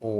ओ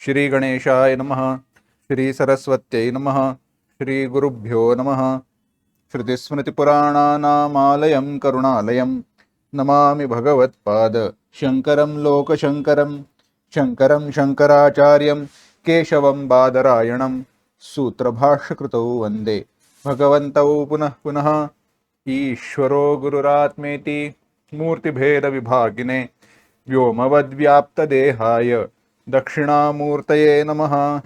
श्री गणेशाय नमः। श्री सरस्वत्यै नमः। श्री गुरुभ्यो नमः। श्रुतिस्मृतिपुराणानामालयं करुणालयं नमामि भगवत्पाद शङ्करं लोकशङ्करं। शङ्करं शङ्कराचार्यं केशवं बादरायणं सूत्रभाष्यकृतौ वन्दे भगवन्तौ पुनः पुनः। ईश्वरो गुरुरात्मेति मूर्तिभेदविभागिने व्योमवद्व्याप्तदेहाय दक्षिणामूर्तये नमः।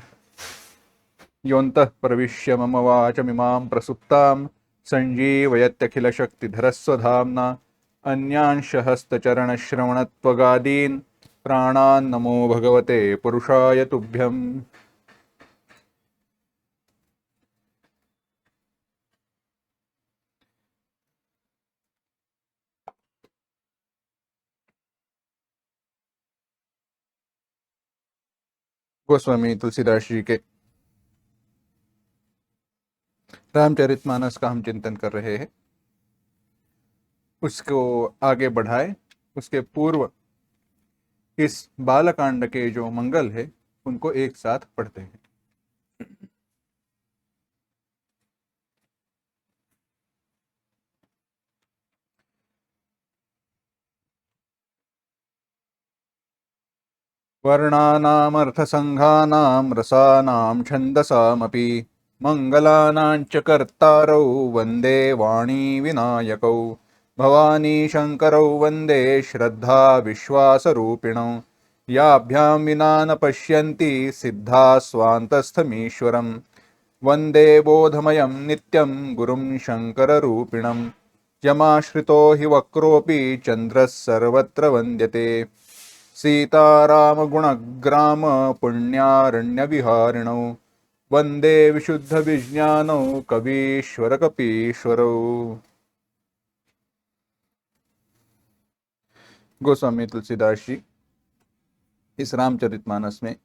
योऽन्तः प्रविश्य मम वाचमिमां प्रसुप्तां सञ्जीवयत्यखिलशक्तिधरस्वधाम्ना अन्यांश हस्तचरणश्रवणत्वगादीन् प्राणान् नमो भगवते पुरुषाय तुभ्यम्। गोस्वामी तुलसीदास जी के रामचरितमानस का हम चिंतन कर रहे हैं। उसको आगे बढ़ाए उसके पूर्व इस बालकांड के जो मंगल है उनको एक साथ पढ़ते हैं। वर्णानामर्थसङ्घानां रसानां छन्दसामपि मङ्गलानां च कर्तारौ वन्दे वाणी विनायकौ भवानी शङ्करौ वन्दे श्रद्धा विश्वासरूपिणौ याभ्यां विना न पश्यन्ति सिद्धा स्वान्तस्थमीश्वरम् वन्दे बोधमयं नित्यं गुरुं शङ्कररूपिणं यमाश्रितो हि वक्रोऽपि चन्द्रः सर्वत्र वन्द्यते सीतारामगुणग्राम पुण्यारण्यविहारिणौ वन्दे विशुद्धविज्ञानौ कवीश्वर कपीश्वरौ। गोस्वामी तुलसीदास जी इस रामचरितमानस में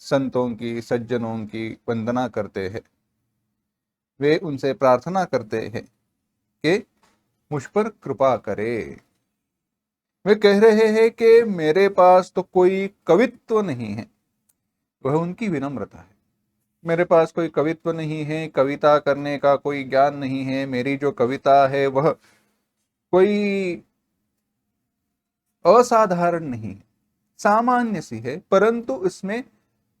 संतों की सज्जनों की वंदना करते हैं। वे उनसे प्रार्थना करते हैं कि मुझ पर कृपा करे। वे कह रहे हैं कि मेरे पास तो कोई कवित्व नहीं है। वह उनकी विनम्रता है। मेरे पास कोई कवित्व नहीं है, कविता करने का कोई ज्ञान नहीं है। मेरी जो कविता है वह कोई असाधारण नहीं है, सामान्य सी है, परंतु इसमें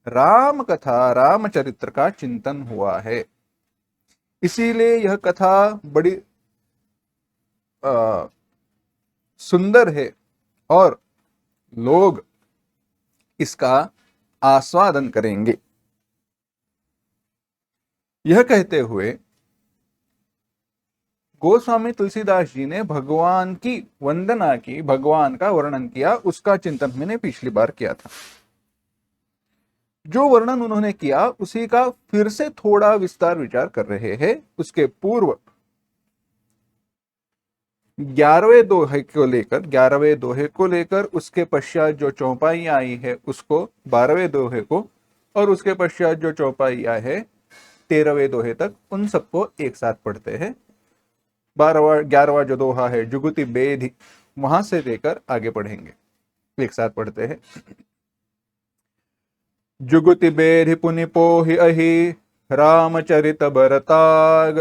राम कथा रामचरित्र का चिंतन हुआ है। इसीलिए यह कथा बड़ी सुंदर है और लोग इसका आस्वादन करेंगे। यह कहते हुए गोस्वामी तुलसीदास जी ने भगवान की वंदना की, भगवान का वर्णन किया। उसका चिंतन मैंने पिछली बार किया था। जो वर्णन उन्होंने किया उसी का फिर से थोड़ा विस्तार विचार कर रहे हैं। उसके पूर्व 11वें दोहे को लेकर उसके पश्चात जो चौपाई आई है उसको 12वें दोहे को, और उसके पश्चात जो चौपाई आई है 13वें दोहे तक, उन सबको एक साथ पढ़ते हैं। 11वां जो दोहा है जुगुति बेधि, वहां से लेकर आगे पढ़ेंगे। एक साथ पढ़ते हैं। जुगुति बेधि पुनि पोहि अहि रामचरित बरताग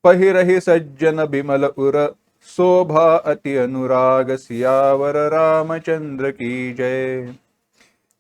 पहिरहि सज्जन बिमल उर शोभा अति अनुराग सियावर रामचंद्र की जय।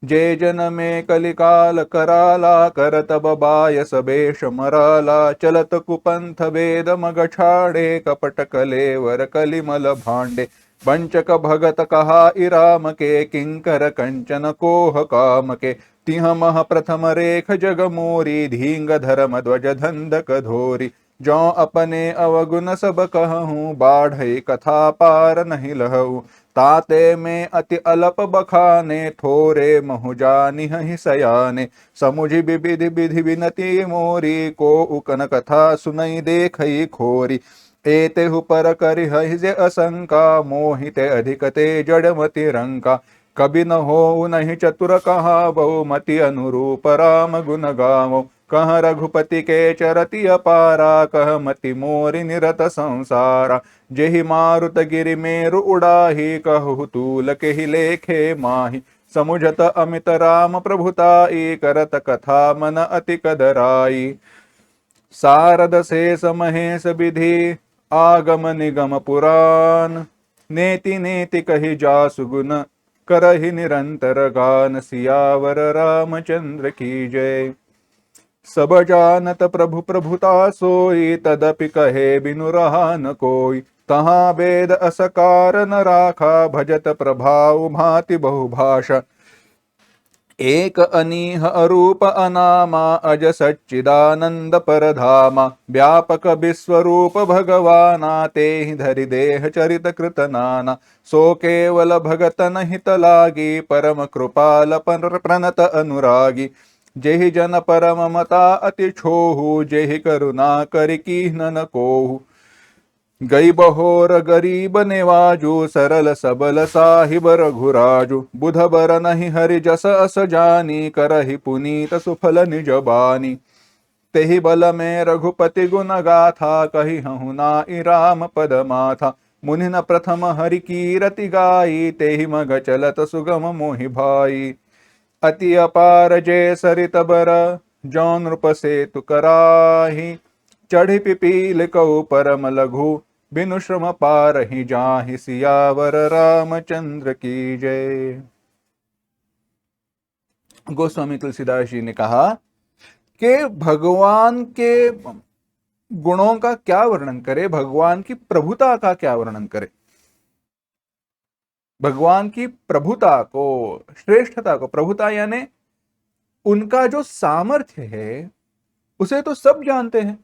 जय जन में कलिकाल कराला कर तब बाय सबेश मराला चलत कुपंथ वेद मग छाड़े कपट कलेवर कलिमल भांडे वंचक भगत कहा इराम के किंकर कंचन कोह काम के तिह मह प्रथम रेख जग मोरी धींग धर्म ध्वज धंधक धोरी जो अपने अवगुण सब कहूँ बाढ़ कथा पार नहीं लहू ताते में अति अलप बखाने थोरे महु जानि हहि सयाने समुझि विविधि विधि विनति मोरी को उकन कथा सुनई देखई खोरी एतेहु पर करि हहि जे असंका मोहिते अधिकते जड़मति रंका कभी न हो नहीं चतुर कहा बहुमति अनुरूप राम गुण गावो कह रघुपति के चरति अपारा कह मति मोरि निरत संसारा जेहि मारुत गिरि मेरु उड़ाही कहु तूल केहि लेखे माही समुझत अमित राम प्रभुताई करत कथा मन अति कदराई सारद शेष महेश विधि आगम निगम पुराण नेति नेति कहि जासु गुण करहि निरंतर गान सियावर रामचंद्र की जय। सब जानत प्रभु प्रभुता सोई तदपि कहे बिनु रहा न कोई तहाँ वेद असकार न राखा भजत प्रभाव भांति बहुभाषा एक अनीह अरूप अनामा अज सच्चिदानंद परधामा व्यापक विश्वरूप भगवाना तेहि धरि देह चरित कृत नाना सो केवल भगत नहित लागी परम कृपाल प्रणत अनुरागी जेहि जन परम मता अति छोहु जेहि करुणा करि कीन्ह न कोहु गई बहोर गरीब नेवाजु सरल सबल साहिब रघुराजु बुध बर नहीं हरि जस अस जानी करहि पुनीत सुफल निज बानी तेहि बल में रघुपति गुण गाथा कहि हहु नाइ राम पद माथा मुनि न प्रथम हरि कीरति गाई तेहि मग चलत सुगम मोहि भाई अति अपार जय सरित बर जौ नृप सेतु कराही चढ़ी पिपील कऊ परम लघु बिनु श्रम पारहि जाहि सियावर रामचंद्र की जय। गोस्वामी तुलसीदास जी ने कहा कि भगवान के गुणों का क्या वर्णन करे, भगवान की प्रभुता का क्या वर्णन करे। भगवान की प्रभुता को, श्रेष्ठता को, प्रभुता यानी उनका जो सामर्थ्य है उसे तो सब जानते हैं।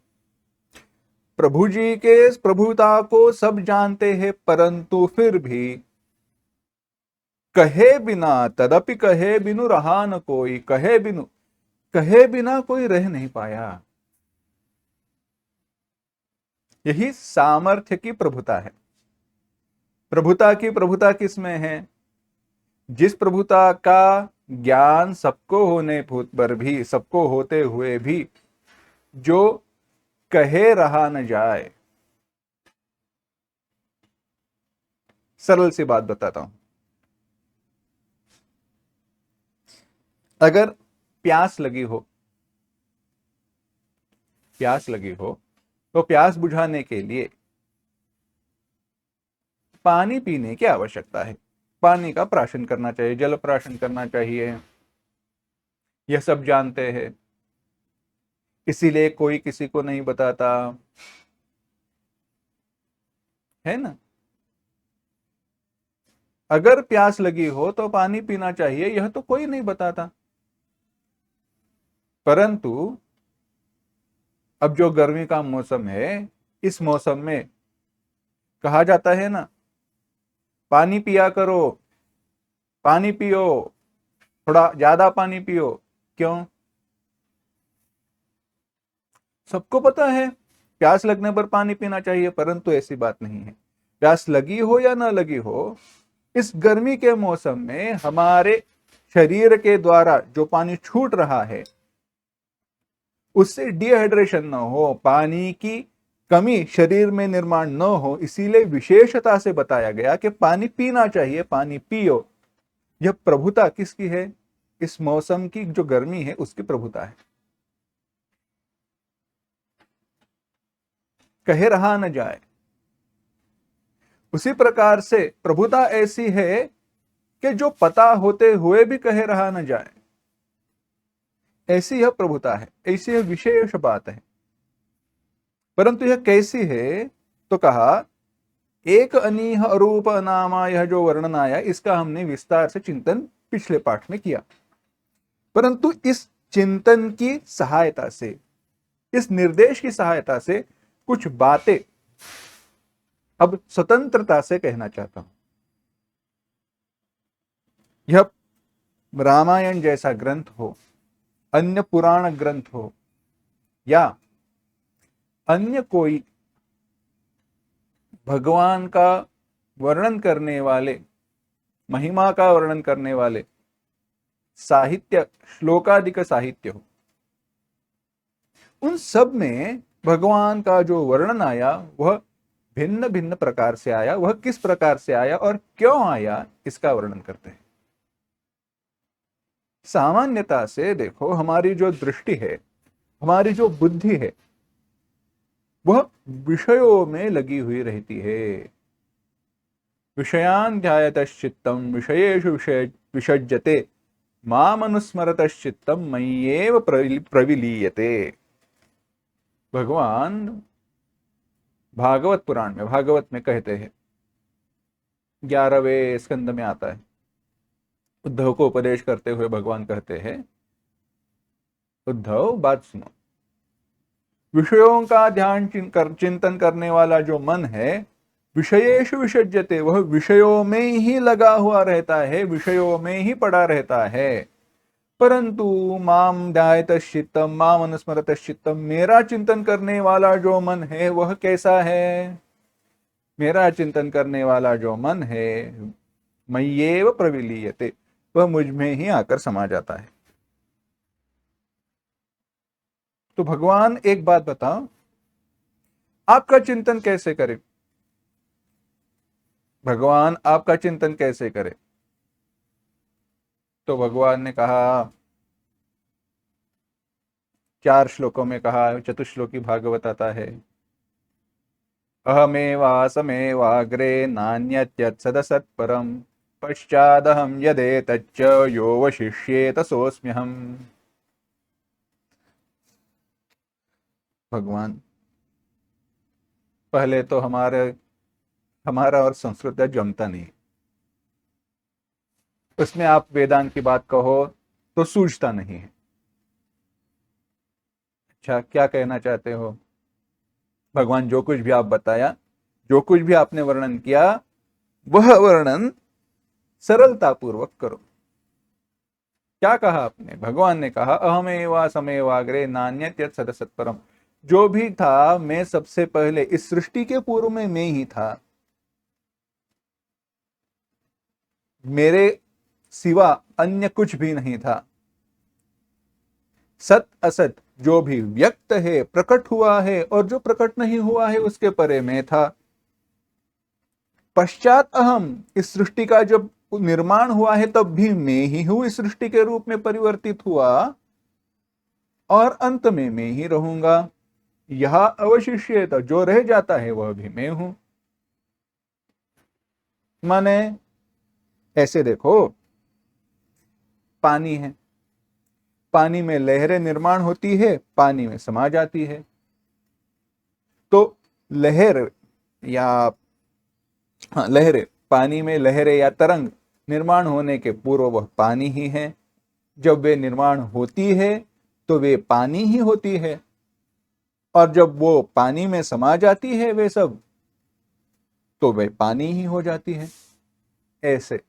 प्रभु जी के प्रभुता को सब जानते हैं, परंतु फिर भी कहे बिना, तदपि कहे बिनु रहा न कोई, कहे बिना कोई रह नहीं पाया। यही सामर्थ्य की प्रभुता है। प्रभुता की प्रभुता किसमें है? जिस प्रभुता का ज्ञान सबको होने पर भी, सबको होते हुए भी जो कहे रहा न जाए। सरल सी बात बताता हूं, अगर प्यास लगी हो तो प्यास बुझाने के लिए पानी पीने की आवश्यकता है। पानी का प्राशन करना चाहिए, जल प्राशन करना चाहिए, यह सब जानते हैं। इसीलिए कोई किसी को नहीं बताता है ना। अगर प्यास लगी हो तो पानी पीना चाहिए, यह तो कोई नहीं बताता। परंतु अब जो गर्मी का मौसम है, इस मौसम में कहा जाता है ना, पानी पिया करो, पानी पियो, थोड़ा ज्यादा पानी पियो। क्यों? सबको पता है प्यास लगने पर पानी पीना चाहिए, परंतु ऐसी बात नहीं है। प्यास लगी हो या ना लगी हो, इस गर्मी के मौसम में हमारे शरीर के द्वारा जो पानी छूट रहा है उससे डिहाइड्रेशन न हो, पानी की कमी शरीर में निर्माण न हो, इसीलिए विशेषता से बताया गया कि पानी पीना चाहिए, पानी पियो। यह प्रभुता किसकी है? इस मौसम की जो गर्मी है उसकी प्रभुता है। कहे रहा न जाए। उसी प्रकार से प्रभुता ऐसी है कि जो पता होते हुए भी कहे रहा न जाए, ऐसी यह प्रभुता है, ऐसी यह विशेष बात है। परंतु यह कैसी है, तो कहा एक अनीह अरूप नामा, यह जो वर्णन आया इसका हमने विस्तार से चिंतन पिछले पाठ में किया। परंतु इस चिंतन की सहायता से, इस निर्देश की सहायता से कुछ बातें अब स्वतंत्रता से कहना चाहता हूं। यह रामायण जैसा ग्रंथ हो, अन्य पुराण ग्रंथ हो, या अन्य कोई भगवान का वर्णन करने वाले, महिमा का वर्णन करने वाले साहित्य, श्लोकादिक साहित्य हो, उन सब में भगवान का जो वर्णन आया वह भिन्न भिन्न प्रकार से आया। वह किस प्रकार से आया और क्यों आया, इसका वर्णन करते हैं। सामान्यता से देखो, हमारी जो दृष्टि है, हमारी जो बुद्धि है, वह विषयों में लगी हुई रहती है। विषयान ध्यायतश्चित्तम विषयेषु विषज्यते माम अनुस्मरतश्चित्तम मय्येव प्रविलीयते। भगवान भागवत पुराण में, भागवत में कहते हैं, 11वें स्कंद में आता है, उद्धव को उपदेश करते हुए भगवान कहते हैं, उद्धव बात सुनो, विषयों का ध्यान चिंतन करने वाला जो मन है, विषयेषु विषज्यते, वह विषयों में ही लगा हुआ रहता है, विषयों में ही पड़ा रहता है। परंतु माम ध्यायतश्चित्तम माम अनुस्मरतश्चित्तम, मेरा चिंतन करने वाला जो मन है वह कैसा है? मेरा चिंतन करने वाला जो मन है, मय्येव प्रविलीयते, वह मुझ में ही आकर समा जाता है। तो भगवान एक बात बताओ, आपका चिंतन कैसे करे? भगवान आपका चिंतन कैसे करे? तो भगवान ने कहा, 4 श्लोकों में कहा, चतुश्लोकी भागवत आता है, अहमेवासमेवाग्रे नान्यत्यत्सदसत्परम पश्चादहम यदेतच्च यो वशिष्येत सोऽस्म्यहम्। भगवान, पहले तो हमारा और संस्कृत जमता नहीं, उसमें आप वेदांत की बात कहो तो सूझता नहीं है। अच्छा, क्या कहना चाहते हो? भगवान, जो कुछ भी आप बताया, जो कुछ भी आपने वर्णन किया, वह वर्णन सरलता पूर्वक करो। क्या कहा आपने? भगवान ने कहा, अहमेवा समेवाग्रे नान्यत्यत् सदसत्परम, जो भी था मैं सबसे पहले, इस सृष्टि के पूर्व में मैं ही था, मेरे सिवा अन्य कुछ भी नहीं था। सत असत जो भी व्यक्त है, प्रकट हुआ है, और जो प्रकट नहीं हुआ है उसके परे मैं था। पश्चात अहम, इस सृष्टि का जब निर्माण हुआ है तब भी मैं ही हूं, इस सृष्टि के रूप में परिवर्तित हुआ, और अंत में मैं ही रहूंगा। यह अवशिष्येत, जो रह जाता है वह भी मैं हूं। माने ऐसे देखो, पानी है, पानी में लहरें निर्माण होती है, पानी में समा जाती है। तो लहर या लहरें, पानी में लहरें या तरंग निर्माण होने के पूर्व वह पानी ही है। जब वे निर्माण होती है तो वे पानी ही होती है, और जब वो पानी में समा जाती है वे सब, तो वे पानी ही हो जाती है। ऐसे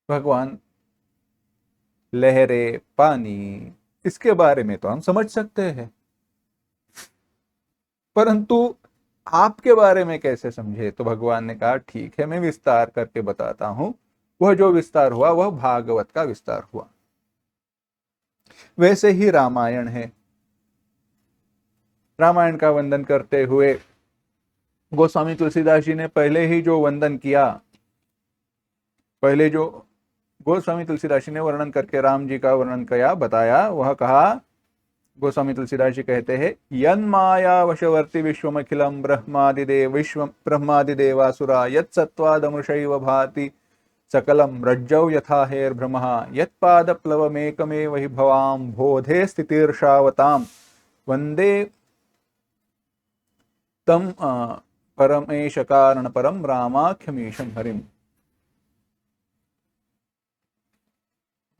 भगवान, लहरें, पानी, इसके बारे में तो हम समझ सकते हैं, परंतु आपके बारे में कैसे समझे? तो भगवान ने कहा, ठीक है, मैं विस्तार करके बताता हूं। वह जो विस्तार हुआ वह भागवत का विस्तार हुआ। वैसे ही रामायण है, रामायण का वंदन करते हुए गोस्वामी तुलसीदास जी ने पहले ही जो वंदन किया, पहले जो गोस्वामी तुलसीदास जी ने वर्णन करके राम जी का वर्णन किया, बताया, वह कहा, गोस्वामी तुलसीदास जी कहते हैं, यन्माया वशवर्ती विश्वमखिलम ब्रह्मादिदेवासुरा यत्सत्त्वादमृषैव भाति सकलम रज्जौ यथा हेर्भ्रमः यत्पादप्लवमेकमेव हि भवाम बोधे स्थितिर्षावताम वंदे तम परमेश कारण परम रामाख्यमीशम हरिम।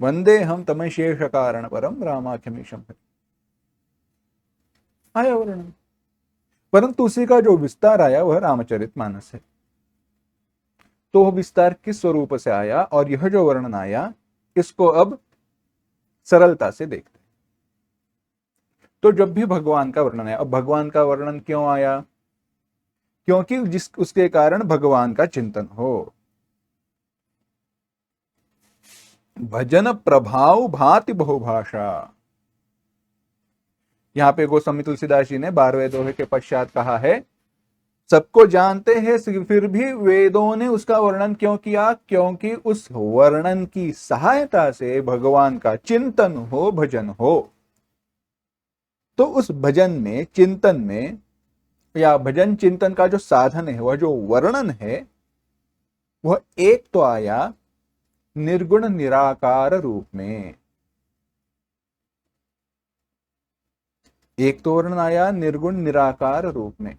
वंदे हम तमशेष कारण परम रामाख्यमीशम हरिम। आया वर्णन, परंतु उसी का जो विस्तार आया वह रामचरितमानस है। तो वह विस्तार किस स्वरूप से आया और यह जो वर्णन आया इसको अब सरलता से देखते। तो जब भी भगवान का वर्णन है, अब भगवान का वर्णन क्यों आया? क्योंकि जिस उसके कारण भगवान का चिंतन हो। भजन प्रभाव भाति बहुभाषा, यहां पे गोस्वामी तुलसीदास जी ने 12वें दोहे के पश्चात कहा है, सबको जानते हैं फिर भी वेदों ने उसका वर्णन क्यों किया? क्योंकि उस वर्णन की सहायता से भगवान का चिंतन हो, भजन हो। तो उस भजन में, चिंतन में, या भजन चिंतन का जो साधन है, वह जो वर्णन है, वह एक तो आया निर्गुण निराकार रूप में। एक तो वर्णन आया निर्गुण निराकार रूप में,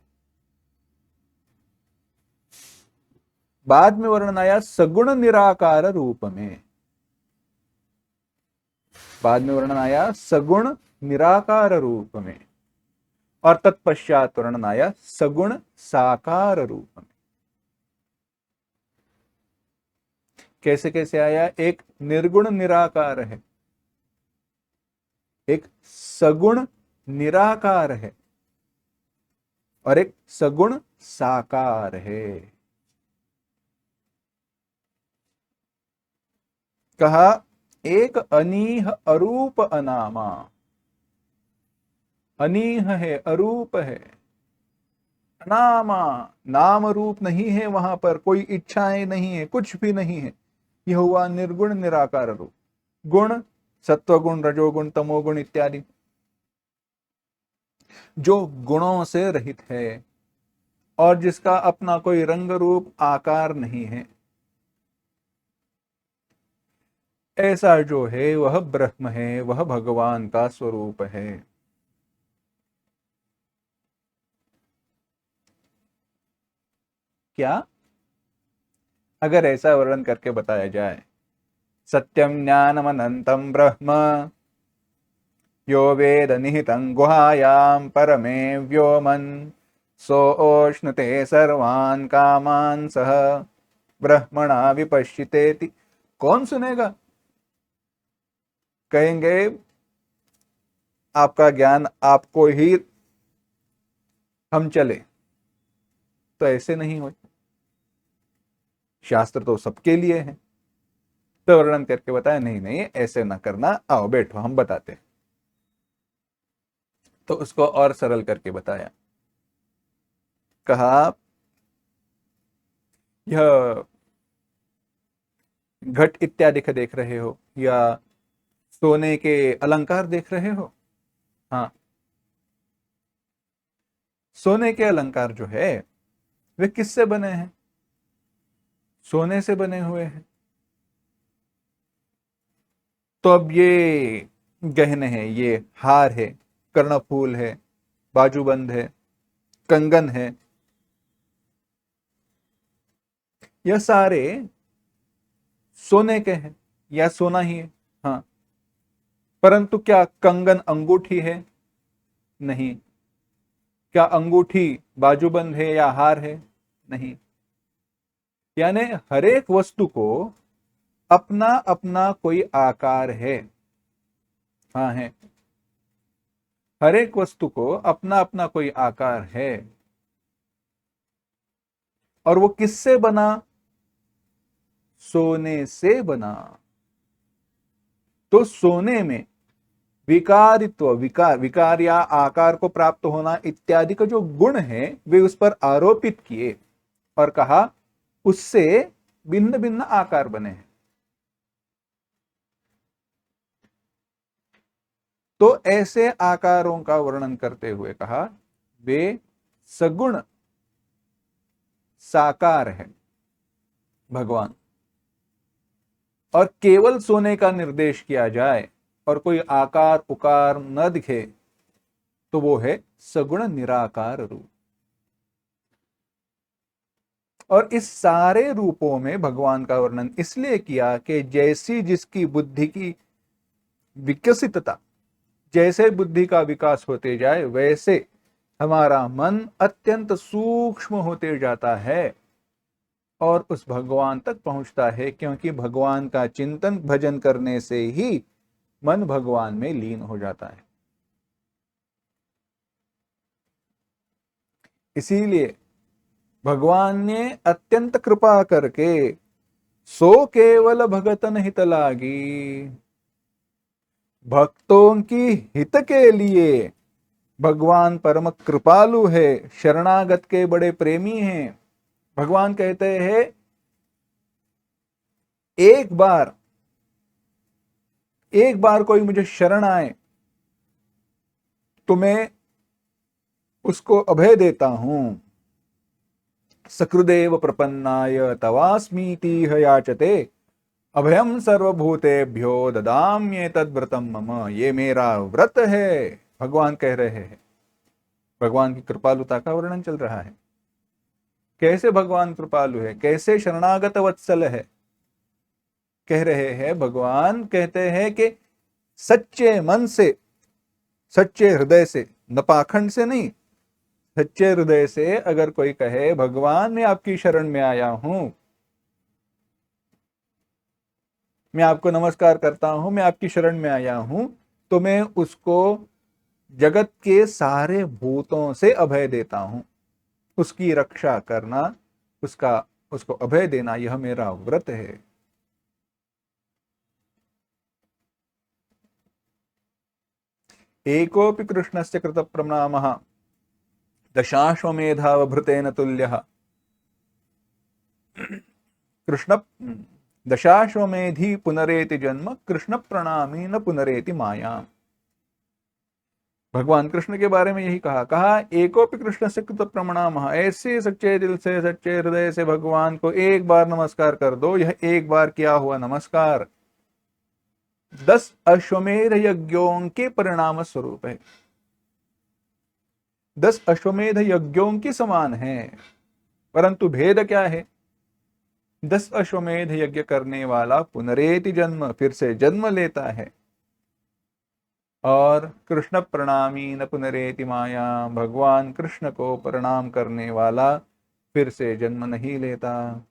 बाद में वर्णन आया सगुण निराकार रूप में। बाद में वर्णन आया सगुण निराकार रूप में, और तत्पश्चात वर्णन आया सगुण साकार रूप में। कैसे कैसे आया? एक निर्गुण निराकार है, एक सगुण निराकार है, और एक सगुण साकार है। कहा एक अनीह अरूप अनामा। अनीह है, अरूप है, अनामा नाम रूप नहीं है, वहां पर कोई इच्छाएं नहीं है, कुछ भी नहीं है। यह हुआ निर्गुण निराकार रूप। गुण सत्वगुण, रजोगुण, तमोगुण इत्यादि जो गुणों से रहित है और जिसका अपना कोई रंग रूप आकार नहीं है, ऐसा जो है वह ब्रह्म है, वह भगवान का स्वरूप है। क्या? अगर ऐसा वर्णन करके बताया जाए, सत्यम ज्ञानमनंतम ब्रह्म यो वेद निहितं गुहायां परमे व्योमन सोष्णुते सर्वान् कामान् सह ब्रह्मणा विपश्चितेति। कौन सुनेगा? कहेंगे आपका ज्ञान आपको ही हम चले, तो ऐसे नहीं हो, शास्त्र तो सबके लिए है। तो वर्णन करके बताया, नहीं नहीं ऐसे ना करना, आओ बैठो हम बताते हैं। तो उसको और सरल करके बताया। कहा यह घट इत्यादि का देख रहे हो, या सोने के अलंकार देख रहे हो? हाँ, सोने के अलंकार जो है वे किससे बने हैं? सोने से बने हुए हैं। तो अब ये गहने हैं, ये हार है, कर्णफूल है, बाजूबंद है, कंगन है, यह सारे सोने के हैं या सोना ही है। हाँ, परंतु क्या कंगन अंगूठी है? नहीं। क्या अंगूठी बाजूबंद है या हार है? नहीं। यानी हर एक वस्तु को अपना अपना कोई आकार है। हाँ है, हर एक वस्तु को अपना अपना कोई आकार है। और वो किससे बना? सोने से बना। तो सोने में विकारित्व, विकार या आकार को प्राप्त होना इत्यादि का जो गुण है वे उस पर आरोपित किए और कहा उससे भिन्न भिन्न आकार बने हैं। तो ऐसे आकारों का वर्णन करते हुए कहा वे सगुण साकार है भगवान। और केवल सोने का निर्देश किया जाए और कोई आकार उकार न दिखे तो वो है सगुण निराकार रूप। और इस सारे रूपों में भगवान का वर्णन इसलिए किया कि जैसी जिसकी बुद्धि की विकसितता, जैसे बुद्धि का विकास होते जाए वैसे हमारा मन अत्यंत सूक्ष्म होते जाता है और उस भगवान तक पहुंचता है, क्योंकि भगवान का चिंतन भजन करने से ही मन भगवान में लीन हो जाता है। इसीलिए भगवान ने अत्यंत कृपा करके सो केवल भगतन हित लागी, भक्तों की हित के लिए भगवान परम कृपालु है, शरणागत के बड़े प्रेमी हैं। भगवान कहते हैं एक बार कोई मुझे शरण आए तो मैं उसको अभय देता हूं। सकृदेव प्रपन्नाय तवास्मीति याचते अभयम सर्वभूतेभ्यो ददाम्येतद्व्रतम मम। ये मेरा व्रत है, भगवान कह रहे हैं। भगवान की कृपालुता का वर्णन चल रहा है। कैसे भगवान कृपालु है, कैसे शरणागत वत्सल है, कह रहे हैं। भगवान कहते हैं कि सच्चे मन से, सच्चे हृदय से, न पाखंड से नहीं, सच्चे हृदय से अगर कोई कहे भगवान मैं आपकी शरण में आया हूं, मैं आपको नमस्कार करता हूं, मैं आपकी शरण में आया हूं, तो मैं उसको जगत के सारे भूतों से अभय देता हूं। उसकी रक्षा करना, उसको अभय देना, यह मेरा व्रत है। एकोपि कृष्णस्य कृत प्रणामः दशाश्वमेधावभृतेन तुल्यः। कृष्ण दशाश्वमेधी पुनरेति जन्म, कृष्ण प्रणामी न पुनरेति माया। भगवान कृष्ण के बारे में यही कहा एकोपि कृष्ण से कृत प्रणामः, ऐसे सच्चे दिल से, सच्चे हृदय से भगवान को एक बार नमस्कार कर दो। यह एक बार किया हुआ नमस्कार 10 अश्वमेध यज्ञों के परिणाम स्वरूप है। 10 अश्वमेध यज्ञों के समान है, परंतु भेद क्या है? 10 अश्वमेध यज्ञ करने वाला पुनरेति जन्म, फिर से जन्म लेता है, और कृष्ण प्रणामी न पुनरेति माया, भगवान कृष्ण को प्रणाम करने वाला फिर से जन्म नहीं लेता।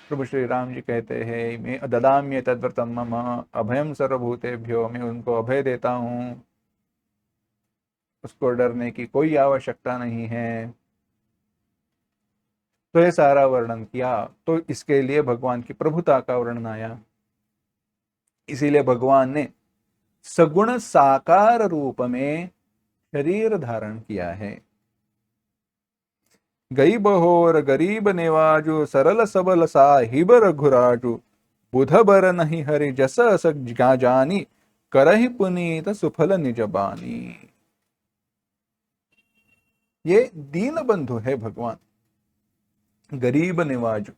प्रभु श्री राम जी कहते हैं मैं ददाम्य तद्व्रतम मम अभयम सर्वभूतेभ्यो, मैं उनको अभय देता हूं, उसको डरने की कोई आवश्यकता नहीं है। तो ये सारा वर्णन किया, तो इसके लिए भगवान की प्रभुता का वर्णन आया। इसीलिए भगवान ने सगुण साकार रूप में शरीर धारण किया है। गई बहोर गरीब नेवाजु, सरल सबल साहिब रघुराजु, बुध बर नहीं हरि जस अस जानी, करहि पुनीत सुफल निज बानी। ये दीन बंधु है भगवान, गरीब निवाजु,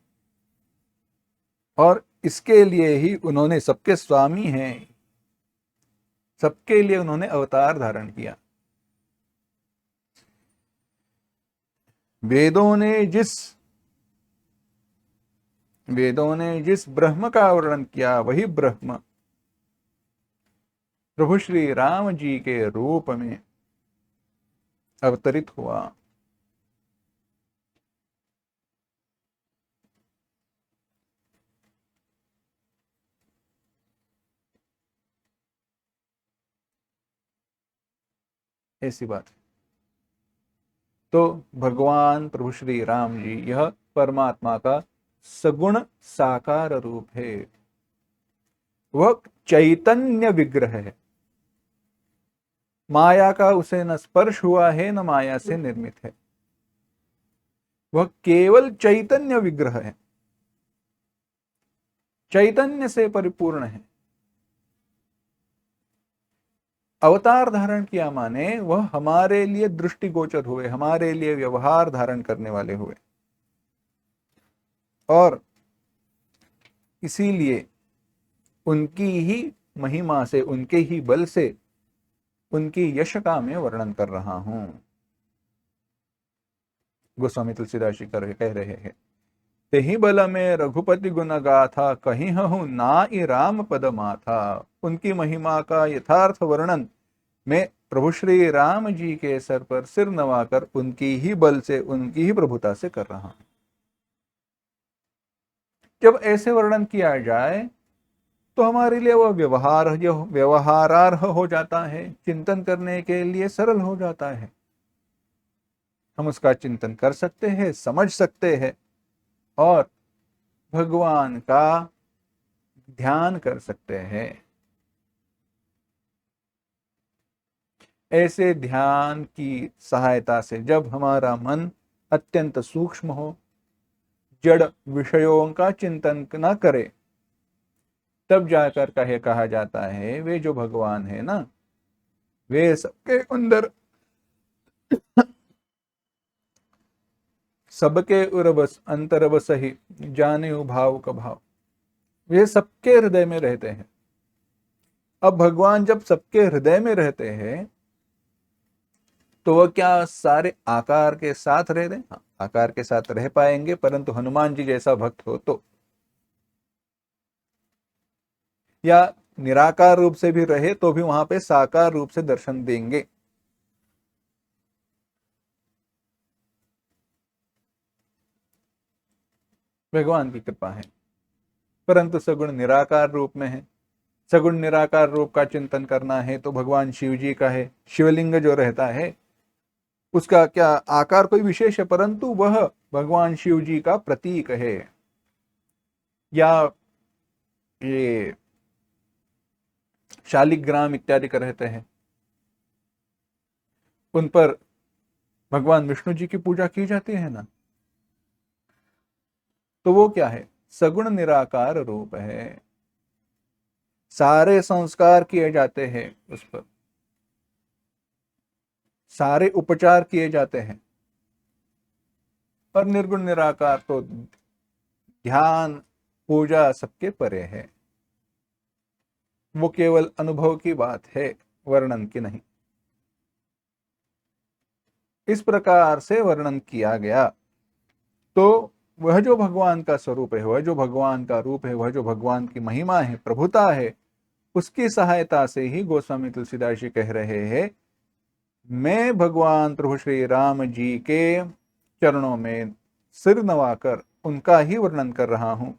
और इसके लिए ही उन्होंने, सबके स्वामी हैं, सबके लिए उन्होंने अवतार धारण किया। वेदों ने जिस ब्रह्म का वर्णन किया वही ब्रह्म प्रभु श्री राम जी के रूप में अवतरित हुआ। ऐसी बात है। तो भगवान प्रभु श्री राम जी यह परमात्मा का सगुण साकार रूप है। वह चैतन्य विग्रह है, माया का उसे न स्पर्श हुआ है न माया से निर्मित है। वह केवल चैतन्य विग्रह है, चैतन्य से परिपूर्ण है। अवतार धारण किया माने वह हमारे लिए दृष्टिगोचर हुए, हमारे लिए व्यवहार धारण करने वाले हुए, और इसीलिए उनकी ही महिमा से, उनके ही बल से, उनकी यश का मैं वर्णन कर रहा हूं। गोस्वामी तुलसीदास जी कह रहे हैं, तेहि बल में रघुपति गुण गाथा, कहीं हूं नाई राम पद माथा। उनकी महिमा का यथार्थ वर्णन मैं प्रभु श्री राम जी के सर पर सिर नवाकर उनकी ही बल से, उनकी ही प्रभुता से कर रहा हूं। जब ऐसे वर्णन किया जाए तो हमारे लिए वह व्यवहारार्ह हो जाता है, चिंतन करने के लिए सरल हो जाता है। हम उसका चिंतन कर सकते हैं, समझ सकते हैं और भगवान का ध्यान कर सकते हैं। ऐसे ध्यान की सहायता से जब हमारा मन अत्यंत सूक्ष्म हो, जड़ विषयों का चिंतन न करे, तब जाकर कहा जाता है वे जो भगवान है ना, वे सबके अंदर, सबके उरबस अंतरबस ही जाने भाव का भाव, वे सबके हृदय में रहते हैं। अब भगवान जब सबके हृदय में रहते हैं तो वह क्या सारे आकार के साथ रह रहे? हाँ, आकार के साथ रह पाएंगे, परंतु हनुमान जी जैसा भक्त हो तो, या निराकार रूप से भी रहे तो भी वहां पे साकार रूप से दर्शन देंगे। भगवान की कृपा है। परंतु सगुण निराकार रूप में है, सगुण निराकार रूप का चिंतन करना है तो भगवान शिव जी का है। शिवलिंग जो रहता है उसका क्या आकार कोई विशेष है, परंतु वह भगवान शिव जी का प्रतीक है। या ये शालिग्राम इत्यादि का रहते हैं, उन पर भगवान विष्णु जी की पूजा की जाती है ना, तो वो क्या है? सगुण निराकार रूप है। सारे संस्कार किए जाते हैं उस पर, सारे उपचार किए जाते हैं। और निर्गुण निराकार तो ध्यान पूजा सबके परे है। वो केवल अनुभव की बात है, वर्णन की नहीं। इस प्रकार से वर्णन किया गया तो वह जो भगवान का स्वरूप है, वह जो भगवान का रूप है, वह जो भगवान की महिमा है, प्रभुता है, उसकी सहायता से ही गोस्वामी तुलसीदास जी कह रहे हैं, मैं भगवान प्रभु श्री राम जी के चरणों में सिर नवाकर उनका ही वर्णन कर रहा हूं।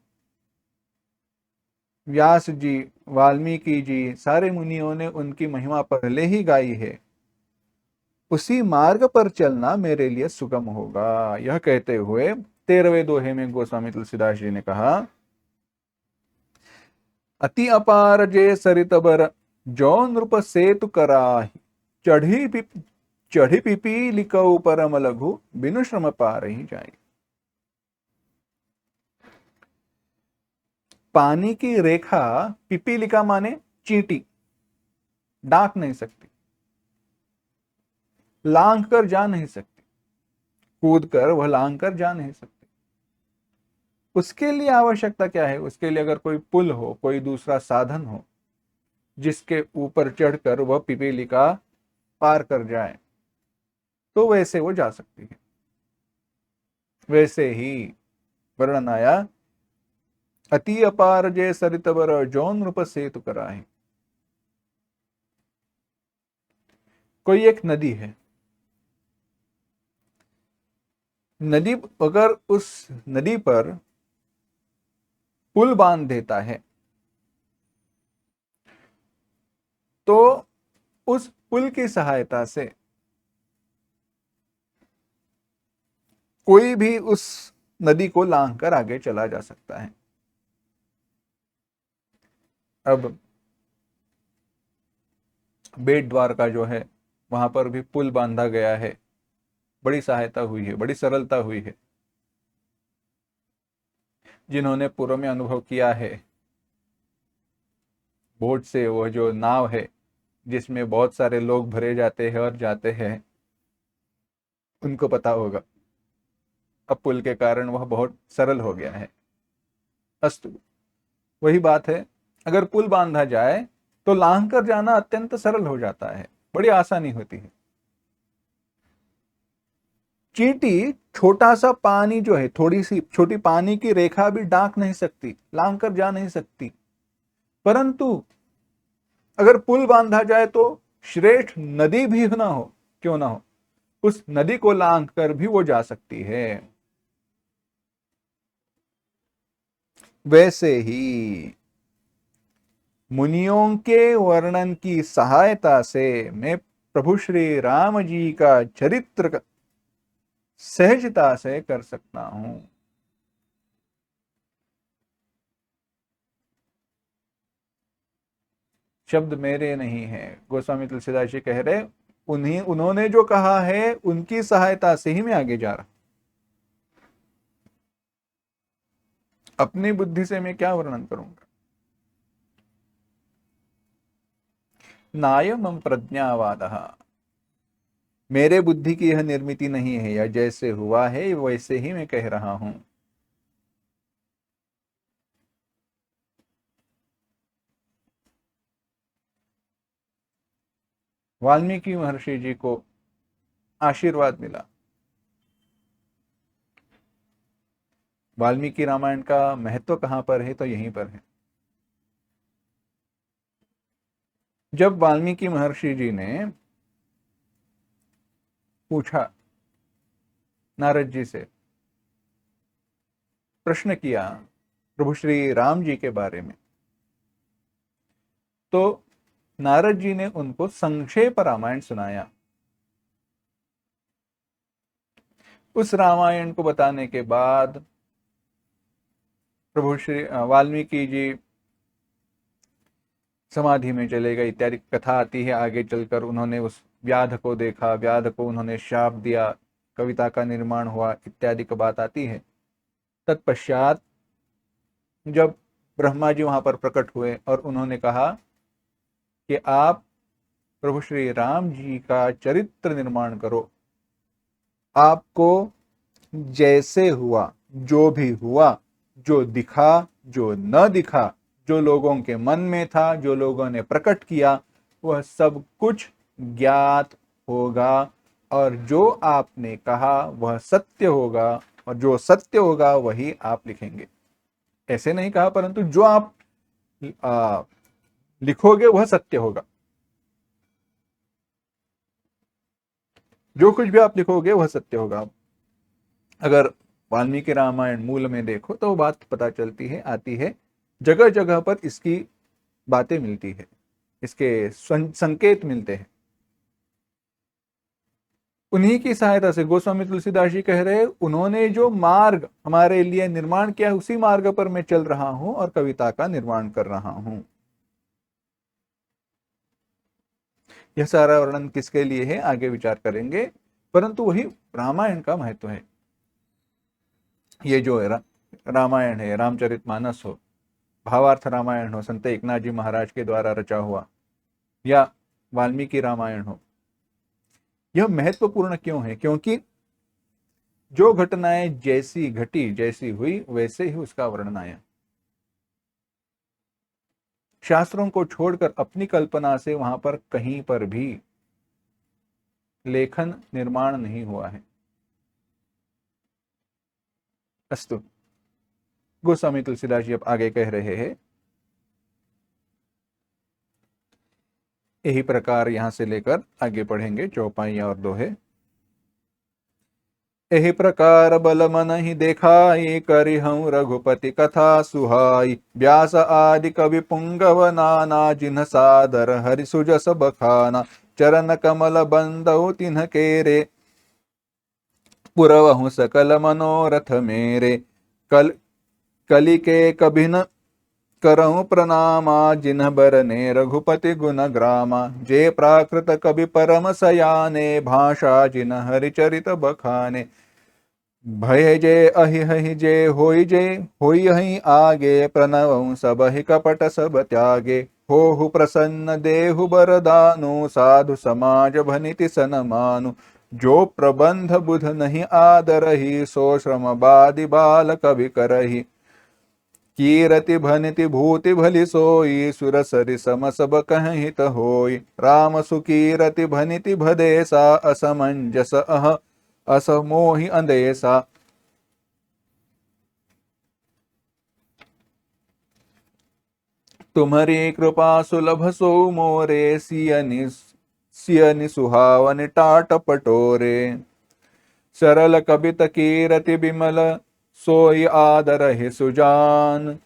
व्यास जी, वाल्मीकि जी, सारे मुनियों ने उनकी महिमा पहले ही गाई है। उसी मार्ग पर चलना मेरे लिए सुगम होगा। यह कहते हुए 13वें दोहे में गोस्वामी तुलसीदास जी ने कहा, अति अपार जे सरित बर, जो नृप सेतु कराहि, चढ़ी पिपी लिखऊ परम लघु, बिनु श्रम पार ही जाए। पानी की रेखा, पिपीलिका माने चींटी, डाक नहीं सकती, लांग कर जा नहीं सकती, कूद कर वह लांग कर जा नहीं सकती। उसके लिए आवश्यकता क्या है? उसके लिए अगर कोई पुल हो, कोई दूसरा साधन हो जिसके ऊपर चढ़कर वह पिपीलिका पार कर जाए, तो वैसे वो जा सकती है। वैसे ही वर्णन आया, अति अपार जय सरित बर, जौन नृप सेतु कराहे। कोई एक नदी है, नदी अगर उस नदी पर पुल बांध देता है तो उस पुल की सहायता से कोई भी उस नदी को लांघ कर आगे चला जा सकता है। अब बेट द्वारका जो है, वहां पर भी पुल बांधा गया है, बड़ी सहायता हुई है, बड़ी सरलता हुई है। जिन्होंने पूर्व में अनुभव किया है बोट से, वह जो नाव है जिसमें बहुत सारे लोग भरे जाते हैं और जाते हैं, उनको पता होगा। अब पुल के कारण वह बहुत सरल हो गया है। अस्तु, वही बात है, अगर पुल बांधा जाए तो लांघ कर जाना अत्यंत सरल हो जाता है, बड़ी आसानी होती है। चींटी छोटा सा पानी जो है, थोड़ी सी छोटी पानी की रेखा भी डांक नहीं सकती, लांघ कर जा नहीं सकती, परंतु अगर पुल बांधा जाए तो श्रेष्ठ नदी भी ना हो, क्यों ना हो, उस नदी को लांघ कर भी वो जा सकती है। वैसे ही मुनियों के वर्णन की सहायता से मैं प्रभु श्री राम जी का चरित्र सहजता से कर सकता हूं। शब्द मेरे नहीं है, गोस्वामी तुलसीदास जी कह रहे, उन्होंने जो कहा है उनकी सहायता से ही मैं आगे जा रहा। अपनी बुद्धि से मैं क्या वर्णन करूंगा। नायम प्रज्ञावाद, मेरे बुद्धि की यह निर्मिति नहीं है, या जैसे हुआ है वैसे ही मैं कह रहा हूं। वाल्मीकि महर्षि जी को आशीर्वाद मिला। वाल्मीकि रामायण का महत्व कहां पर है, तो यहीं पर है। जब वाल्मीकि महर्षि जी ने पूछा, नारद जी से प्रश्न किया प्रभु श्री राम जी के बारे में, तो नारद जी ने उनको संक्षेप रामायण सुनाया। उस रामायण को बताने के बाद प्रभु श्री वाल्मीकि जी समाधि में चले गए इत्यादि कथा आती है। आगे चलकर उन्होंने उस व्याध को देखा, व्याध को उन्होंने शाप दिया, कविता का निर्माण हुआ इत्यादि की बात आती है। तत्पश्चात जब ब्रह्मा जी वहां पर प्रकट हुए और उन्होंने कहा कि आप प्रभु श्री राम जी का चरित्र निर्माण करो, आपको जैसे हुआ, जो भी हुआ, जो दिखा, जो न दिखा, जो लोगों के मन में था, जो लोगों ने प्रकट किया, वह सब कुछ ज्ञात होगा, और जो आपने कहा वह सत्य होगा, और जो सत्य होगा वही आप लिखेंगे। ऐसे नहीं कहा, परंतु जो आप लिखोगे वह सत्य होगा। जो कुछ भी आप लिखोगे वह सत्य होगा। अगर वाल्मीकि रामायण मूल में देखो तो बात पता चलती है, आती है, जगह जगह पर इसकी बातें मिलती है, इसके संकेत मिलते हैं। उन्हीं की सहायता से गोस्वामी तुलसीदास जी कह रहे, उन्होंने जो मार्ग हमारे लिए निर्माण किया, उसी मार्ग पर मैं चल रहा हूं और कविता का निर्माण कर रहा हूं। यह सारा वर्णन किसके लिए है आगे विचार करेंगे, परंतु वही रामायण का महत्व है। ये जो रामायण है, रामचरितमानस हो, भावार्थ रामायण हो, संत एकनाथ जी महाराज के द्वारा रचा हुआ, या वाल्मीकि रामायण हो, यह महत्वपूर्ण क्यों है? क्योंकि जो घटनाएं जैसी घटी, जैसी हुई, वैसे ही उसका वर्णन आया। शास्त्रों को छोड़कर अपनी कल्पना से वहां पर कहीं पर भी लेखन निर्माण नहीं हुआ है। अस्तु, गोस्वामी तुलसीदास जी अब आगे कह रहे हैं, यही प्रकार यहां से लेकर आगे पढ़ेंगे, चौपाई और दोहे। यही प्रकार बल मन ही देखाई, करिहूँ रघुपति कथा सुहाई। व्यास आदि कवि पुंगव नाना, जिन्ह सादर हरि सुजस बखाना। चरण कमल बंदौ तिन्ह केरे, पुरवहु सकल मनोरथ मेरे। कलि के कभी न करहु प्रणामा, जिन्ह बरने रघुपति गुण ग्रामा। जे प्राकृत कवि परम सयाने, भाषा जिन्ह हरिचरित बखाने। भय जे अहि हहि जे होई जे, होई हहि आगे। प्रणव सब ही कपट सब त्यागे, होहु प्रसन्न देहु बरदानु, साधु समाज भनिति सनमानु। जो प्रबंध बुध नहीं आदरही, सो श्रम बादि बाल कवि करही। कीरति भनिति भूति भली सोई, सुर सरि सम सब कहित होई। राम सुकीरति भनिति भदेसा, असमंजस अह असमोहि अंदेसा। तुम्हारी कृपा सुलभ सो मोरे, सियनि सुहावनि टाट पटोरे। सरल कबित कीरति बिमल, सोई आदर ही सुजान।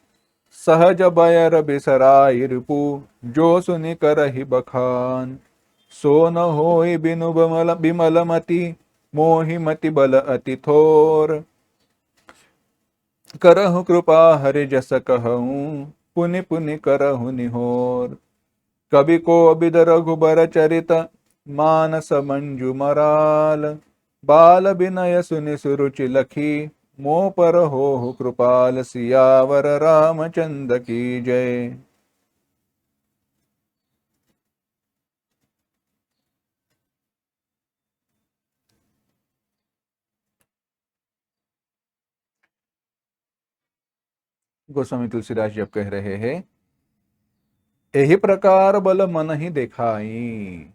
सहज बयर बिसराई रिपु, जो सुनि करहि बखान। सो न होई बिनु बिमल मति, मोहि मति बल अति थोर। करहु कृपा हरि जस कहूँ, पुनि पुनि करहु निहोर। कवि को बिद रघुबर चरित, मानस मंजु मराल। बाल विनय सुनि सुरुचि लखी, मोह पर हो कृपाल। सियावर रामचंद्र की जय। गोस्वामी तुलसीदास जी अब कह रहे हैं, यही प्रकार बल मन ही दिखाई।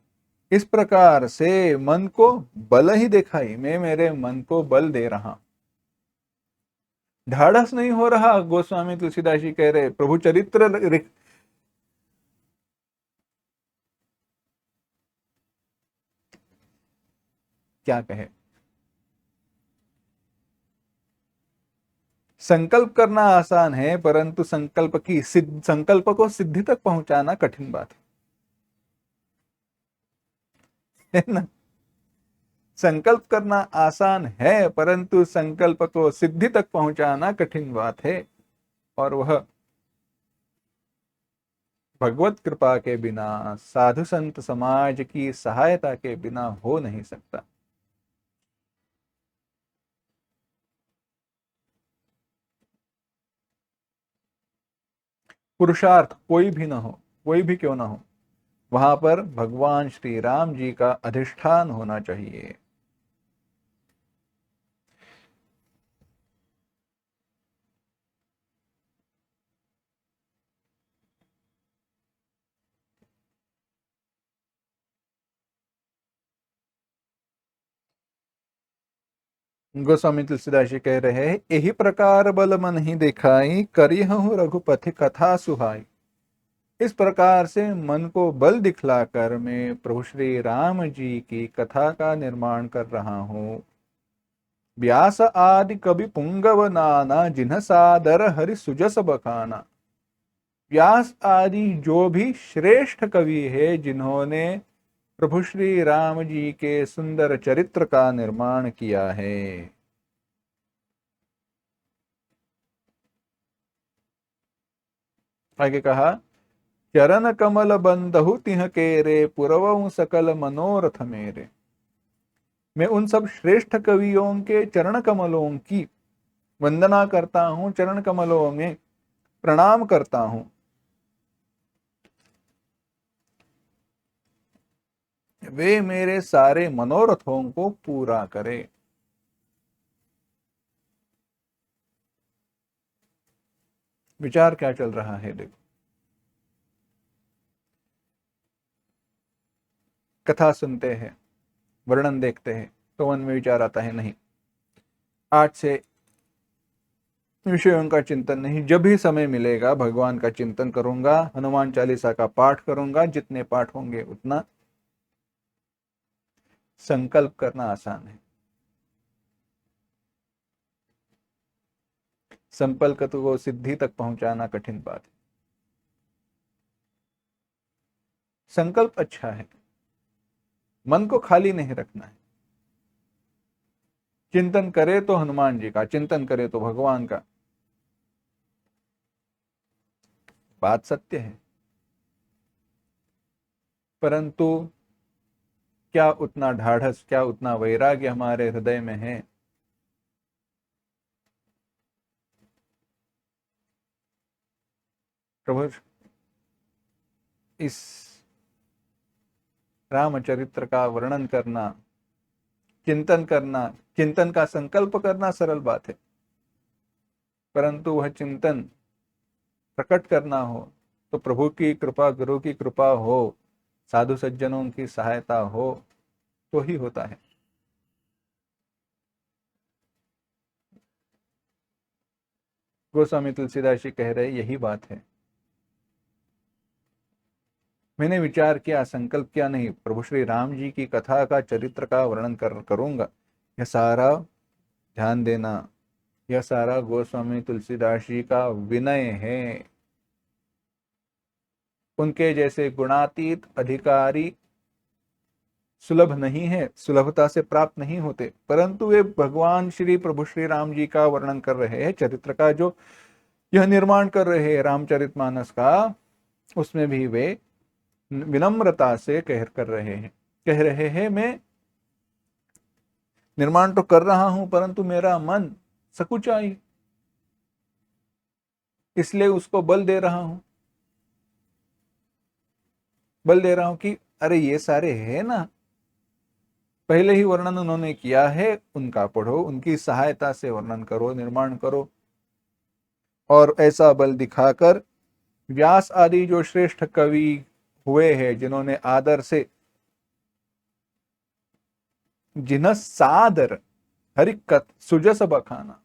इस प्रकार से मन को बल ही दिखाई, मैं मेरे मन को बल दे रहा। ढाढ़स नहीं हो रहा। गोस्वामी तुलसीदास जी कह रहे प्रभु चरित्र क्या कहे, संकल्प करना आसान है, परंतु संकल्प को सिद्धि तक पहुंचाना कठिन बात है ना। संकल्प करना आसान है, परंतु संकल्प को सिद्धि तक पहुंचाना कठिन बात है। और वह भगवत कृपा के बिना, साधु संत समाज की सहायता के बिना हो नहीं सकता। पुरुषार्थ कोई भी ना हो, कोई भी क्यों ना हो, वहां पर भगवान श्री राम जी का अधिष्ठान होना चाहिए। गोस्वामी तुलसीदास जी कह रहे हैं, यही प्रकार बल मन ही दिखाई, करिहु रघुपति कथा सुहाई। इस प्रकार से मन को बल दिखलाकर मैं प्रभु श्री राम जी की कथा का निर्माण कर रहा हूँ। व्यास आदि कवि पुंगव नाना, जिन्ह सादर हरि सुजस बखाना। व्यास आदि जो भी श्रेष्ठ कवि है, जिन्होंने प्रभु श्री राम जी के सुंदर चरित्र का निर्माण किया है। आगे कहा, चरण कमल बंदहु तिह केरे, पुरवऊ सकल मनोरथ मेरे। मैं उन सब श्रेष्ठ कवियों के चरण कमलों की वंदना करता हूं, चरण कमलों में प्रणाम करता हूं। वे मेरे सारे मनोरथों को पूरा करे। विचार क्या चल रहा है देखो। कथा सुनते हैं, वर्णन देखते हैं, तो मन में विचार आता है, नहीं आज से विषयों का चिंतन नहीं, जब भी समय मिलेगा भगवान का चिंतन करूंगा, हनुमान चालीसा का पाठ करूंगा, जितने पाठ होंगे उतना। संकल्प करना आसान है, संकल्प को सिद्धि तक पहुंचाना कठिन बात है। संकल्प अच्छा है, मन को खाली नहीं रखना है। चिंतन करे तो हनुमान जी का, चिंतन करे तो भगवान का, बात सत्य है। परंतु क्या उतना ढाढ़स, क्या उतना वैराग्य हमारे हृदय में है? प्रभु इस रामचरित्र का वर्णन करना, चिंतन करना, चिंतन का संकल्प करना सरल बात है, परंतु वह चिंतन प्रकट करना हो तो प्रभु की कृपा, गुरु की कृपा हो, साधु सज्जनों की सहायता हो तो ही होता है। गोस्वामी तुलसीदास जी कह रहे यही बात है। मैंने विचार किया, संकल्प किया, नहीं प्रभु श्री राम जी की कथा का, चरित्र का वर्णन करूंगा। यह सारा ध्यान देना, यह सारा गोस्वामी तुलसीदास जी का विनय है। उनके जैसे गुणातीत अधिकारी सुलभ नहीं है, सुलभता से प्राप्त नहीं होते, परंतु वे भगवान श्री प्रभु श्री राम जी का वर्णन कर रहे हैं, चरित्र का जो यह निर्माण कर रहे हैं रामचरितमानस का, उसमें भी वे विनम्रता से कह रहे हैं मैं निर्माण तो कर रहा हूं परंतु मेरा मन सकुचाई, इसलिए उसको बल दे रहा हूं कि अरे ये सारे है ना, पहले ही वर्णन उन्होंने किया है, उनका पढ़ो, उनकी सहायता से वर्णन करो, निर्माण करो। और ऐसा बल दिखाकर व्यास आदि जो श्रेष्ठ कवि हुए हैं, जिन्होंने आदर से, जिन्ह सादर हरिकत सुजस बखाना,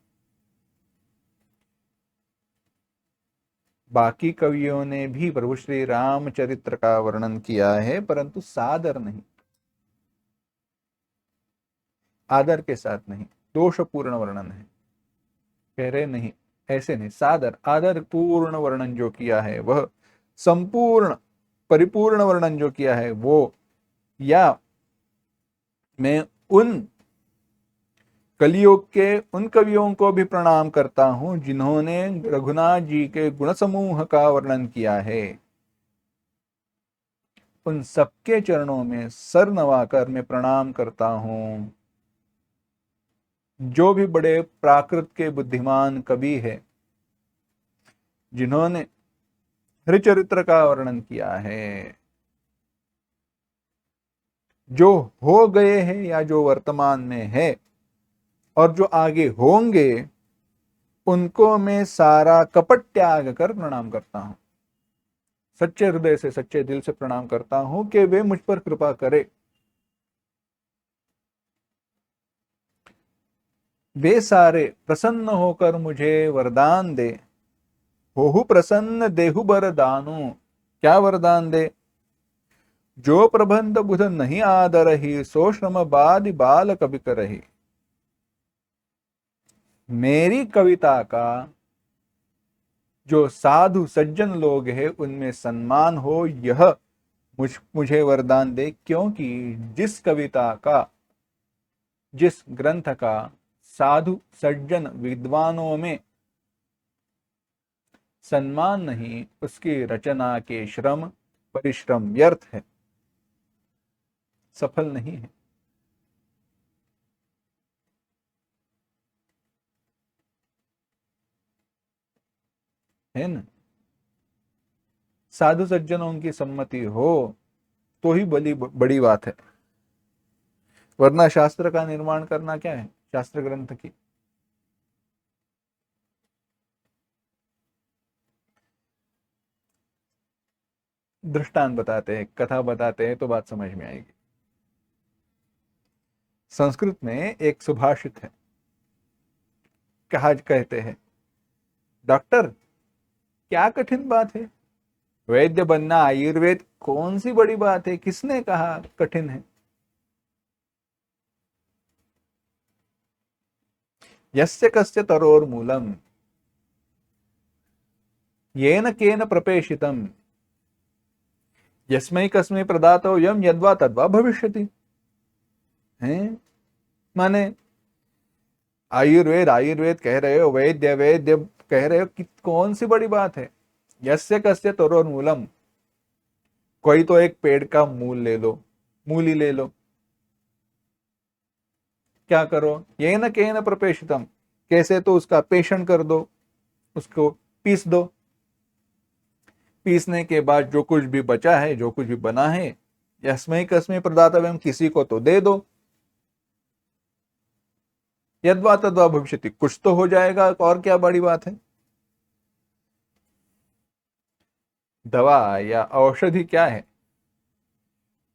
बाकी कवियों ने भी प्रभु श्री रामचरित्र का वर्णन किया है, परंतु सादर नहीं, आदर के साथ नहीं, दोषपूर्ण वर्णन है। कह रहे नहीं, ऐसे नहीं, सादर आदर पूर्ण वर्णन जो किया है, वह संपूर्ण परिपूर्ण वर्णन जो किया है वो, या मैं उन कलियुग के उन कवियों को भी प्रणाम करता हूं जिन्होंने रघुनाथ जी के गुण समूह का वर्णन किया है। उन सबके चरणों में सर नवाकर मैं प्रणाम करता हूं। जो भी बड़े प्राकृत के बुद्धिमान कवि है, जिन्होंने हरिचरित्र का वर्णन किया है, जो हो गए हैं या जो वर्तमान में है और जो आगे होंगे, उनको मैं सारा कपट त्याग कर प्रणाम करता हूं, सच्चे हृदय से, सच्चे दिल से प्रणाम करता हूं कि वे मुझ पर कृपा करे। वे सारे प्रसन्न होकर मुझे वरदान दे। होहु प्रसन्न देहु बर दानु, क्या वरदान दे? जो प्रबंध बुध नहीं आदरही, सो श्रम बादि बाल कवि करही। मेरी कविता का जो साधु सज्जन लोग हैं उनमें सम्मान हो, यह मुझे वरदान दे, क्योंकि जिस कविता का, जिस ग्रंथ का साधु सज्जन विद्वानों में सम्मान नहीं, उसकी रचना के श्रम परिश्रम व्यर्थ है, सफल नहीं है ना। साधु सज्जनों की सम्मति हो तो ही बड़ी बात है, वरना शास्त्र का निर्माण करना क्या है, शास्त्र ग्रंथ की। दृष्टांत बताते हैं, कथा बताते हैं तो बात समझ में आएगी। संस्कृत में एक सुभाषित है, कहा कहते हैं, डॉक्टर क्या कठिन बात है, वैद्य बनना, आयुर्वेद कौन सी बड़ी बात है, किसने कहा कठिन है। यस्य कस्य तरोर्मूलम येन केन प्रपेशितम, यस्मै कस्मै प्रदातव्यम यद्वा तद्वा भविष्यति। हैं, माने आयुर्वेद आयुर्वेद कह रहे हो, वैद्य वैद्य कह रहे हो, कि कौन सी बड़ी बात है। यस्य कस्य तरोर्मूलम, कोई तो एक पेड़ का मूल ले लो, मूली ले लो, क्या करो, येन केन प्रपेशितम, कैसे तो उसका पेषण कर दो, उसको पीस दो, पीसने के बाद जो कुछ भी बचा है, जो कुछ भी बना है, यस्मै कस्मै प्रदातव्यम, किसी को तो दे दो। यद्वा तद्वा भविष्यति, कुछ तो हो जाएगा, और क्या बड़ी बात है। दवा या औषधि क्या है?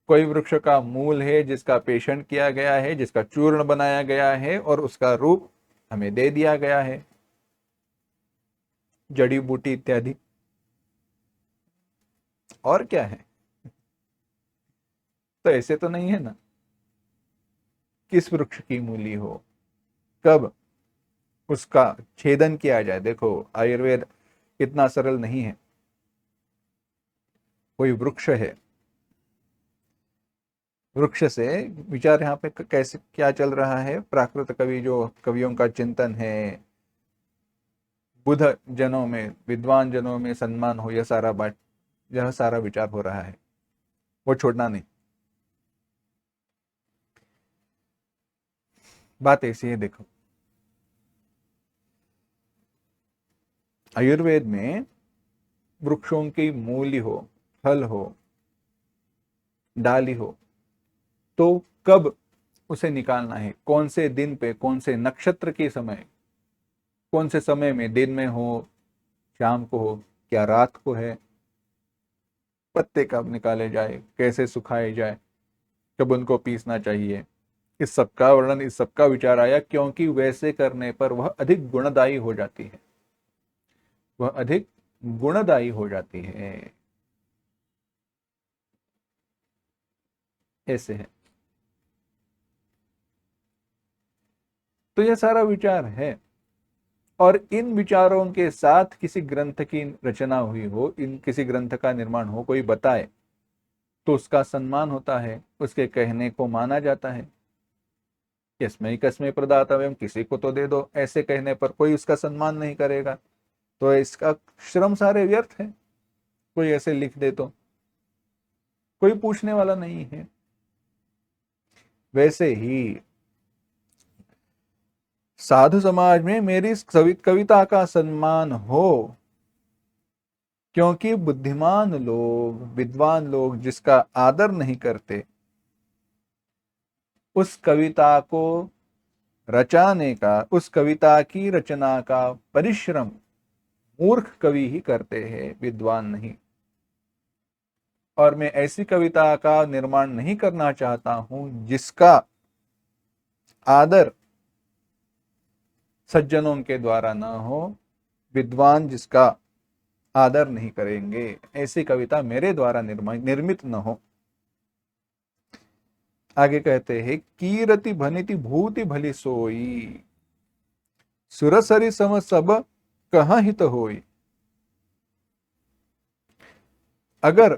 कोई वृक्ष का मूल है जिसका पेषण किया गया है, जिसका चूर्ण बनाया गया है और उसका रूप हमें दे दिया गया है, जड़ी बूटी इत्यादि। और क्या है? तो ऐसे तो नहीं है ना, किस वृक्ष की मूली हो, कब उसका छेदन किया जाए। देखो, आयुर्वेद इतना सरल नहीं है। कोई वृक्ष है, वृक्ष से विचार यहाँ पे कैसे क्या चल रहा है, प्राकृत कवि जो कवियों का चिंतन है, बुध जनों में, विद्वान जनों में सम्मान हो, यह सारा विचार हो रहा है, वो छोड़ना नहीं। बात ऐसी है, देखो आयुर्वेद में वृक्षों की मूली हो, फल हो, डाली हो, तो कब उसे निकालना है, कौन से दिन पे, कौन से नक्षत्र के समय, कौन से समय में, दिन में हो, शाम को हो, क्या रात को है, पत्ते कब निकाले जाए, कैसे सुखाए जाए, कब उनको पीसना चाहिए, इस सब का वर्णन, इस सब का विचार आया, क्योंकि वैसे करने पर वह अधिक गुणदायी हो जाती है, वह अधिक गुणदायी हो जाती है। ऐसे है। तो यह सारा विचार है, और इन विचारों के साथ किसी ग्रंथ की रचना हुई हो, इन किसी ग्रंथ का निर्माण हो, कोई बताए तो उसका सम्मान होता है, उसके कहने को माना जाता है। यस्मै कस्मै प्रदातव्यम, किसी को तो दे दो, ऐसे कहने पर कोई उसका सम्मान नहीं करेगा, तो इसका श्रम सारे व्यर्थ है। कोई ऐसे लिख दे तो कोई पूछने वाला नहीं है। वैसे ही साधु समाज में मेरी कविता का सम्मान हो, क्योंकि बुद्धिमान लोग, विद्वान लोग जिसका आदर नहीं करते, उस कविता को रचाने का, उस कविता की रचना का परिश्रम मूर्ख कवि ही करते हैं, विद्वान नहीं। और मैं ऐसी कविता का निर्माण नहीं करना चाहता हूं जिसका आदर सज्जनों के द्वारा न हो, विद्वान जिसका आदर नहीं करेंगे, ऐसी कविता मेरे द्वारा निर्मित न हो। आगे कहते हैं, कीरति भनिति भूति भली सोई, सुरसरी सम सब कहाँ हित होई। अगर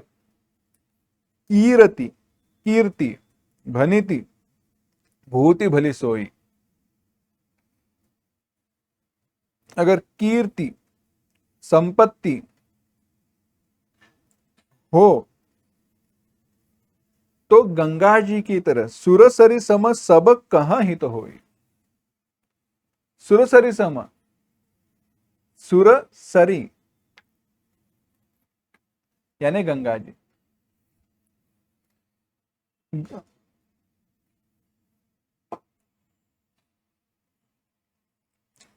कीरति, कीर्ति, भनिति भूति भली सोई, अगर कीर्ति, संपत्ति हो, तो गंगा जी की तरह सुरसरी सम सब कहाँ हित होई। सुरसरी सम, सुरसरी यानी गंगा जी,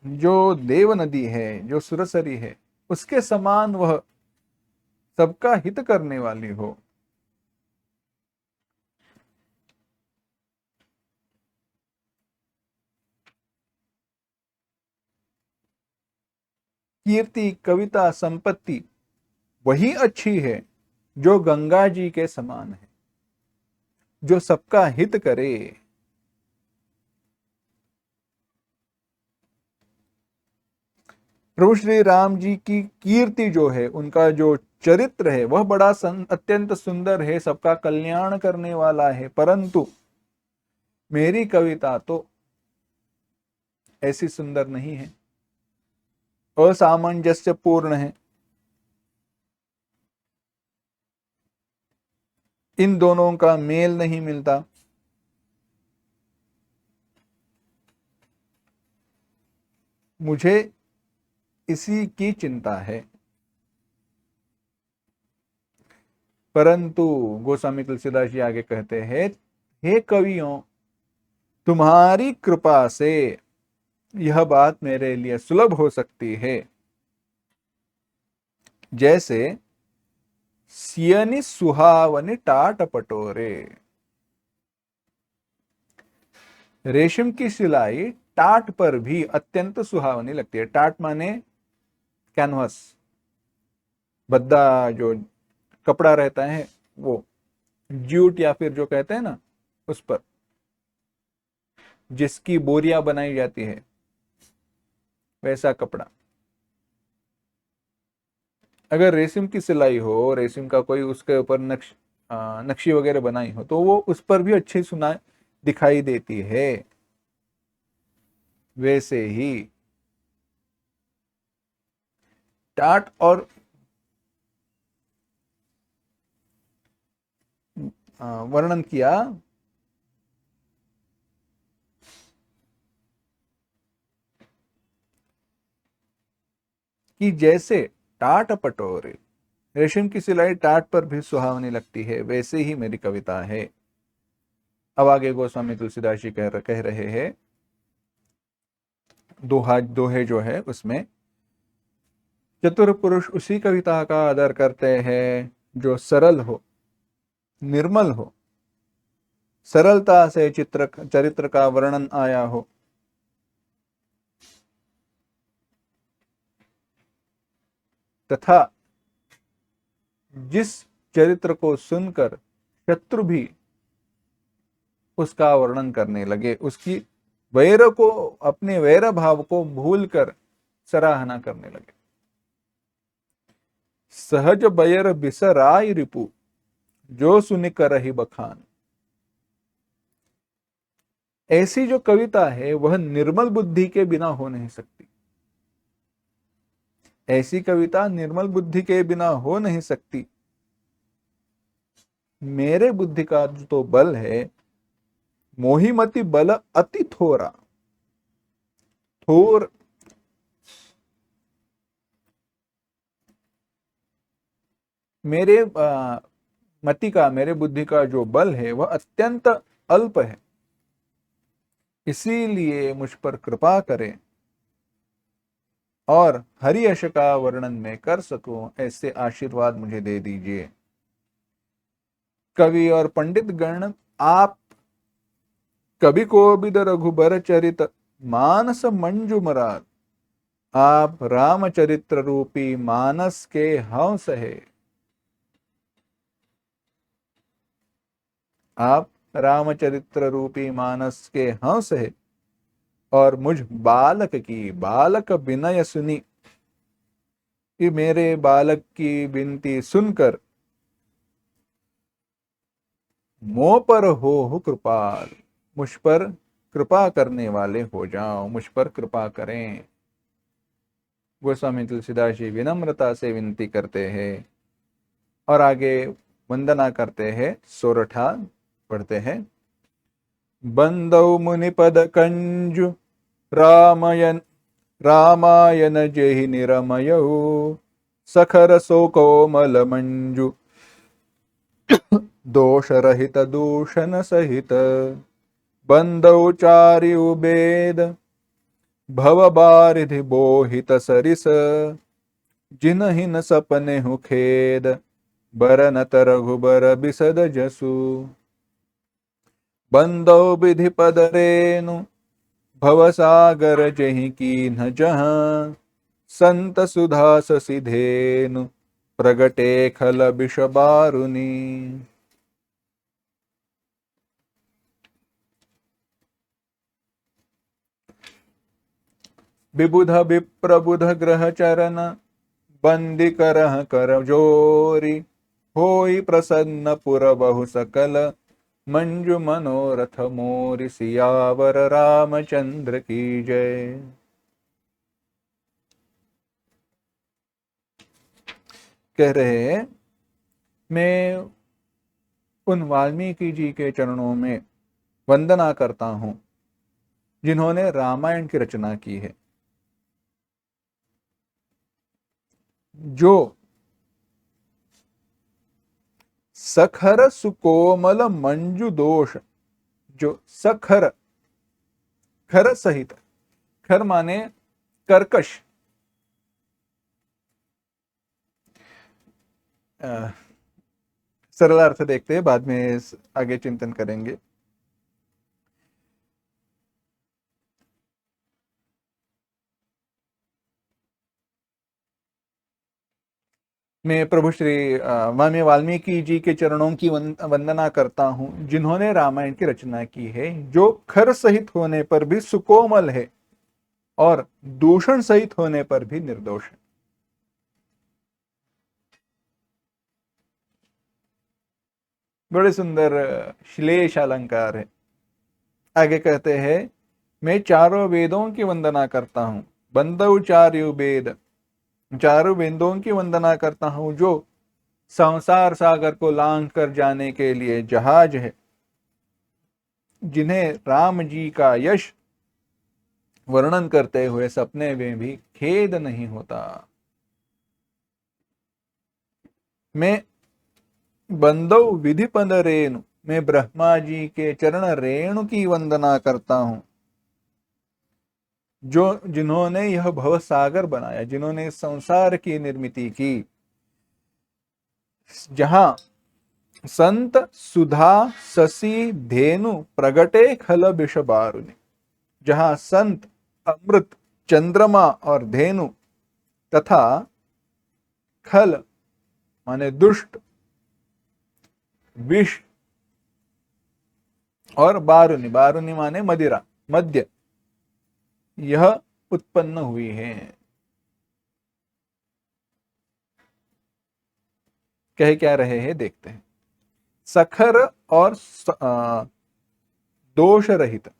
जो देव नदी है, जो सुरसरी है, उसके समान वह सबका हित करने वाली हो। कीर्ति, कविता, संपत्ति वही अच्छी है जो गंगा जी के समान है, जो सबका हित करे। प्रभु श्री राम जी की कीर्ति जो है, उनका जो चरित्र है, वह बड़ा अत्यंत सुंदर है, सबका कल्याण करने वाला है, परंतु मेरी कविता तो ऐसी सुंदर नहीं है, असामंजस्य पूर्ण है। इन दोनों का मेल नहीं मिलता। मुझे इसी की चिंता है। परंतु गोस्वामी तुलसीदास जी आगे कहते हैं, हे कवियों, तुम्हारी कृपा से यह बात मेरे लिए सुलभ हो सकती है। जैसे सियनि सुहावनि टाट पटोरे। रेशम की सिलाई टाट पर भी अत्यंत सुहावनी लगती है। टाट माने कैनवस, भद्दा जो कपड़ा रहता है वो, जूट या फिर जो कहते हैं ना उस पर जिसकी बोरियां बनाई जाती है, वैसा कपड़ा। अगर रेशम की सिलाई हो, रेशम का कोई उसके ऊपर नक्शी वगैरह बनाई हो, तो वो उस पर भी अच्छी सुना दिखाई देती है। वैसे ही टाट और वर्णन किया कि जैसे टाट पटोरे, रेशम की सिलाई टाट पर भी सुहावनी लगती है, वैसे ही मेरी कविता है। अब आगे गोस्वामी तुलसीदास जी कह रहे हैं, दोहे जो है उसमें, चतुर पुरुष उसी कविता का आदर करते हैं जो सरल हो, निर्मल हो, सरलता से चरित्र का वर्णन आया हो, तथा जिस चरित्र को सुनकर शत्रु भी उसका वर्णन करने लगे, उसकी वैर को, अपने वैर भाव को भूलकर सराहना करने लगे। सहज बैर बिसराय रिपु, जो सुनि करहि बखान। ऐसी जो कविता है वह निर्मल बुद्धि के बिना हो नहीं सकती। ऐसी कविता निर्मल बुद्धि के बिना हो नहीं सकती। मेरे बुद्धि का तो बल है, मोहिमति बल अति थोरा। थोर मेरे मति का, मेरे बुद्धि का जो बल है वह अत्यंत अल्प है। इसीलिए मुझ पर कृपा करें और हरि यश का वर्णन मैं कर सकूं, ऐसे आशीर्वाद मुझे दे दीजिए। कवि और पंडित गण, आप कवि कोविद रघुबर चरित मानस मंजू मरार। आप रामचरित्र रूपी मानस के हंस है। आप रामचरित्र रूपी मानस के हंस है और मुझ बालक की बालक विनय सुनी, कि मेरे बालक की विनती सुनकर मोह पर हो कृपाल, मुझ पर कृपा करने वाले हो जाओ, मुझ पर कृपा करें। गोस्वामी तुलसीदास जी विनम्रता से विनती करते हैं और आगे वंदना करते हैं। सोरठा पढ़ते हैं। बंदौ मुनिपद कंजु रामायण, रामायण जेहि निरमयहु, सखर सो कोमल मंजु, दोष रहित दूषण सहित। बंदौ चारि उबेद, भव बारिधि बोहित सरिस, जिनहि न सपने हु खेद, बरनत रघुबर बिसद जसु। बंदौ विधि पद रेनु, भवसागर जहि कीन्ह जहाँ, संत सुधा ससिधेनु, प्रगटे खल विष बारुनी। विबुध विप्रबुध ग्रह चरण, बंदी करह कर जोरी। होई प्रसन्न पुर बहु सकल, मंजु मनोरथ मोरि। सियावर रामचंद्र की जय। कह रहे हैं, मैं उन वाल्मीकि जी के चरणों में वंदना करता हूं जिन्होंने रामायण की रचना की है, जो सखर सुकोमल मंजू दोष, जो सखर, खर सहित, खर माने कर्कश, सरल अर्थ देखते हैं, बाद में आगे चिंतन करेंगे। मैं प्रभु श्री स्वामी वाल्मीकि जी के चरणों की वंदना करता हूं, जिन्होंने रामायण की रचना की है, जो खर सहित होने पर भी सुकोमल है और दूषण सहित होने पर भी निर्दोष है। बड़े सुंदर श्लेष अलंकार है। आगे कहते हैं, मैं चारों वेदों की वंदना करता हूं, बंदौ चारु वेद, चारों वेदों की वंदना करता हूं, जो संसार सागर को लांघ कर जाने के लिए जहाज है, जिन्हें राम जी का यश वर्णन करते हुए सपने में भी खेद नहीं होता। मैं बंदौ विधि पद रेणु, मैं ब्रह्मा जी के चरण रेणु की वंदना करता हूं, जो जिन्होंने यह भव सागर बनाया, जिन्होंने संसार की निर्मित की, जहां संत सुधा शशि धेनु प्रगटे खल विष बारुनि, जहां संत, अमृत, चंद्रमा और धेनु तथा खल माने दुष्ट, विष और बारुनि, बारुनि माने मदिरा, मद्य, यह उत्पन्न हुई है। कह क्या रहे हैं देखते हैं। सखर और दोष रहित,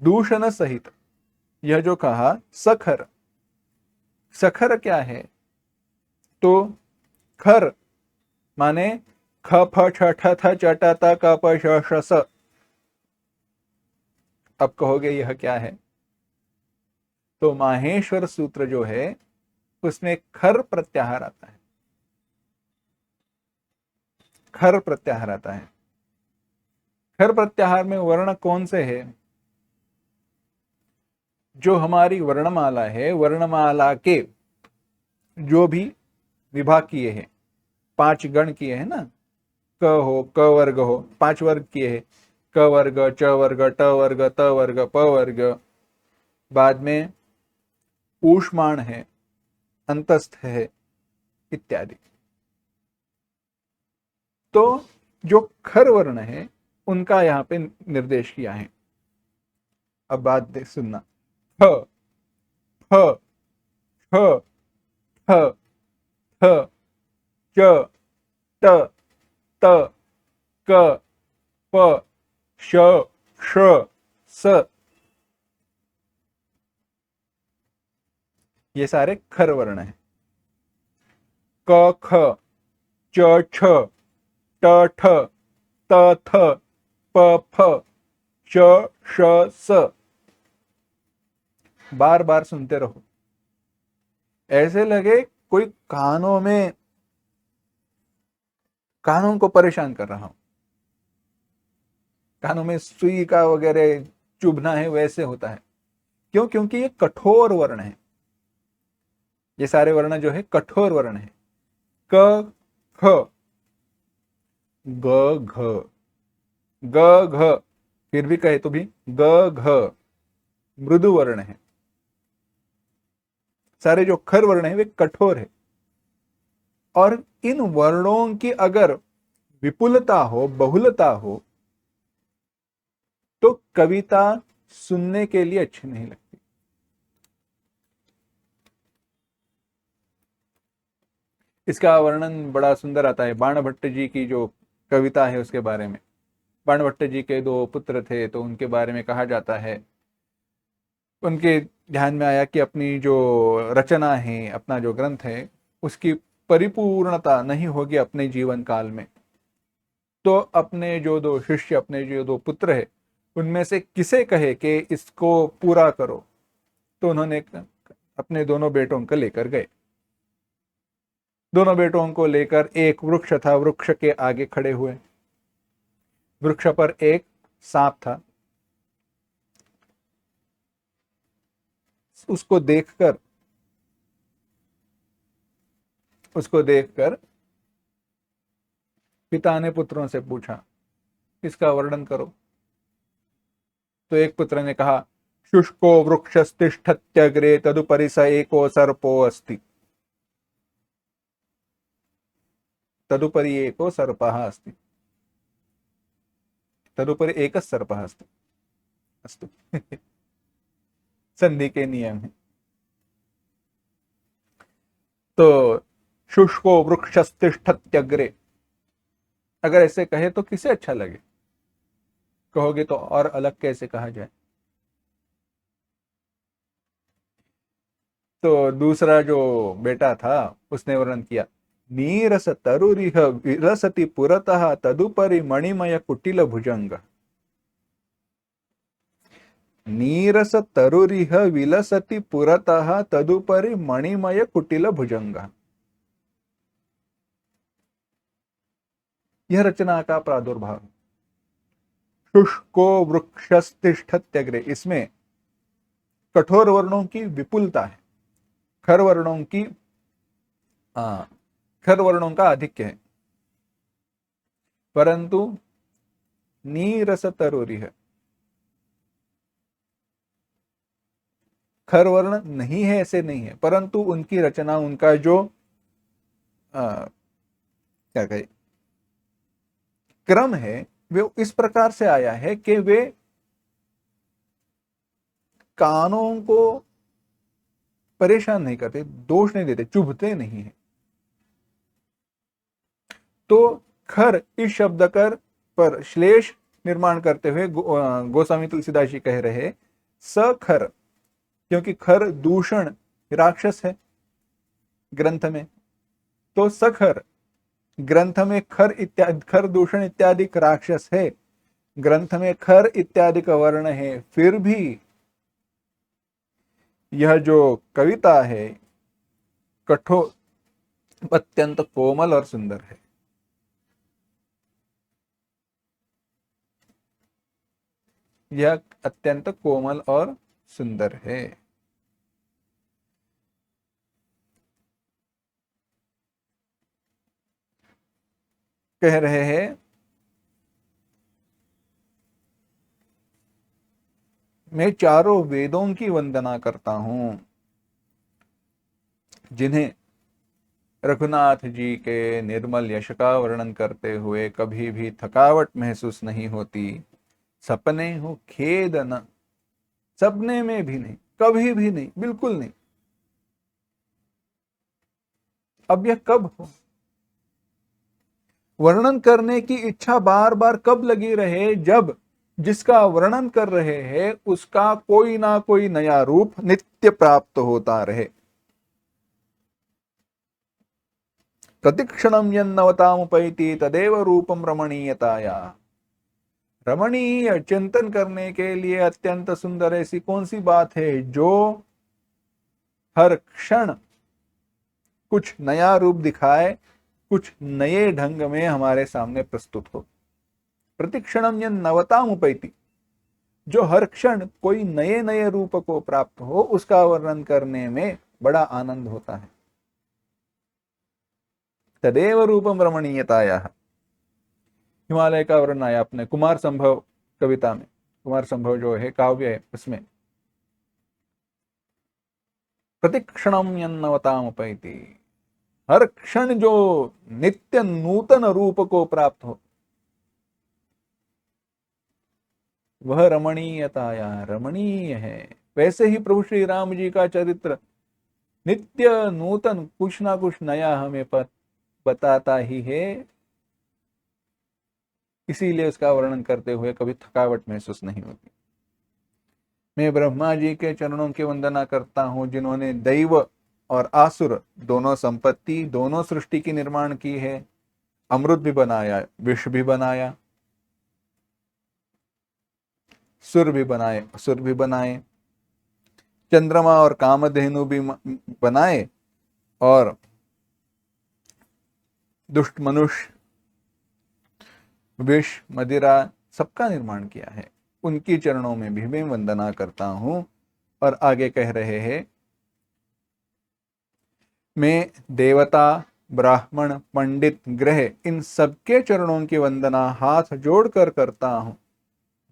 दूषण सहित, यह जो कहा सखर, सखर क्या है, तो खर माने ख फ छ ठ थ च ट त क प श ष स। अब कहोगे यह क्या है, तो माहेश्वर सूत्र जो है उसमें खर प्रत्याहार आता है, खर प्रत्याहार आता है। खर प्रत्याहार में वर्ण कौन से है, जो हमारी वर्णमाला है, वर्णमाला के जो भी विभाग किए हैं, 5 गण किए हैं ना, क हो, क वर्ग हो, 5 वर्ग किए हैं, क वर्ग, च वर्ग, ट वर्ग, त वर्ग, प वर्ग, बाद में ऊष्माण है, अंतस्थ है इत्यादि। तो जो खर वर्ण है उनका यहां पे निर्देश किया है। अब बात देख सुनना, फ फ फ फ फ च त त क प श श स, ये सारे खर वर्ण हैं। क ख च छ ट ठ त थ प फ श श स, बार बार सुनते रहो, ऐसे लगे कोई कानों को परेशान कर रहा हूं, कानों में सुई का वगैरह चुभना है, वैसे होता है। क्यों? क्योंकि ये कठोर वर्ण है, ये सारे वर्ण जो है कठोर वर्ण है। क ख ग घ, ग घ, फिर भी कहे तो भी ग घ मृदु वर्ण है। सारे जो खर वर्ण है वे कठोर है, और इन वर्णों की अगर विपुलता हो, बहुलता हो, तो कविता सुनने के लिए अच्छी नहीं लगती। इसका वर्णन बड़ा सुंदर आता है बाणभट्ट जी की जो कविता है उसके बारे में। बाणभट्ट जी के 2 पुत्र थे, तो उनके बारे में कहा जाता है, उनके ध्यान में आया कि अपनी जो रचना है, अपना जो ग्रंथ है, उसकी परिपूर्णता नहीं होगी अपने जीवन काल में, तो अपने जो 2 शिष्य, अपने जो 2 पुत्र है, उनमें से किसे कहे कि इसको पूरा करो, तो उन्होंने अपने दोनों बेटों को लेकर गए। दोनों बेटों को लेकर एक वृक्ष था, वृक्ष के आगे खड़े हुए। वृक्ष पर एक सांप था। उसको देखकर पिता ने पुत्रों से पूछा, इसका वर्णन करो। तो एक पुत्र ने कहा, शुष्को वृक्षस्तिष्ठत्यग्रे तदुपरि स एको सर्पो अस्ति। तदुपरि एको सर्पः अस्ति। तदुपरि एकः सर्पः अस्ति। अस्तु। संधि के नियम है। तो शुष्को वृक्षस्तिष्ठत्यग्रे, अगर ऐसे कहे तो किसे अच्छा लगे? कहोगे तो और अलग कैसे कहा जाए? तो दूसरा जो बेटा था उसने वर्णन किया, नीरस तरुरिह विलसति पुरतः तदुपरि मणिमय कुटिल भुजंग। नीरस तरुरिह विलसति पुरतः तदुपरि मणिमय कुटिल भुजंग। यह रचना का प्रादुर्भाव। शुष्को वृक्षस्तिष्ठत्यग्रे, इसमें कठोर वर्णों की विपुलता है, खर वर्णों का आधिक्य है। परंतु नीरस तरुरी है, खर वर्ण नहीं है ऐसे नहीं है, परंतु उनकी रचना, उनका जो क्या कहे क्रम है, वे इस प्रकार से आया है कि वे कानों को परेशान नहीं करते, दोष नहीं देते, चुभते नहीं है। तो खर इस शब्द कर पर श्लेष निर्माण करते हुए गोस्वामी तुलसीदास जी कह रहे सखर, क्योंकि खर दूषण राक्षस है ग्रंथ में। तो सखर ग्रंथ में खर दूषण इत्यादि राक्षस है, ग्रंथ में खर इत्यादि का वर्ण है, फिर भी यह जो कविता है कठोर, अत्यंत कोमल और सुंदर है। यह अत्यंत कोमल और सुंदर है। कह रहे हैं, मैं चारों वेदों की वंदना करता हूं, जिन्हें रघुनाथ जी के निर्मल यश का वर्णन करते हुए कभी भी थकावट महसूस नहीं होती। सपने हो खेद न, सपने में भी नहीं, कभी भी नहीं, बिल्कुल नहीं। अब यह कब हो? वर्णन करने की इच्छा बार बार कब लगी रहे? जब जिसका वर्णन कर रहे हैं उसका कोई ना कोई नया रूप नित्य प्राप्त होता रहे। प्रतिक्षणम यन्नवतामुपैति तदेव रूपम रमणीयताया। रमणीय चिंतन करने के लिए अत्यंत सुंदर ऐसी कौन सी बात है जो हर क्षण कुछ नया रूप दिखाए, कुछ नए ढंग में हमारे सामने प्रस्तुत हो। प्रतिक्षणम यन्नवतामुपैति, जो हर क्षण कोई नए नए रूप को प्राप्त हो, उसका वर्णन करने में बड़ा आनंद होता है। तदेव रूपम रमणीयताया। हिमालय का वर्णन आया अपने कुमार संभव कविता में, कुमार संभव जो है काव्य है उसमें, प्रतिक्षणम यन्नवतामुपैति, हर क्षण जो नित्य नूतन रूप को प्राप्त हो, वह रमणीयताया रमणीय है। वैसे ही प्रभु श्री राम जी का चरित्र नित्य नूतन कुछ ना कुछ नया हमें बताता ही है, इसीलिए उसका वर्णन करते हुए कभी थकावट महसूस नहीं होती। मैं ब्रह्मा जी के चरणों की वंदना करता हूं, जिन्होंने दैव और आसुर दोनों संपत्ति, दोनों सृष्टि की निर्माण की है। अमृत भी बनाया, विष भी बनाया, सुर भी बनाए, असुर भी बनाए, चंद्रमा और कामधेनु भी बनाए, और दुष्ट मनुष्य, विष, मदिरा सबका निर्माण किया है, उनकी चरणों में भी मैं वंदना करता हूं। और आगे कह रहे हैं, मैं देवता, ब्राह्मण, पंडित, ग्रह इन सबके चरणों की वंदना हाथ जोड़कर करता हूं।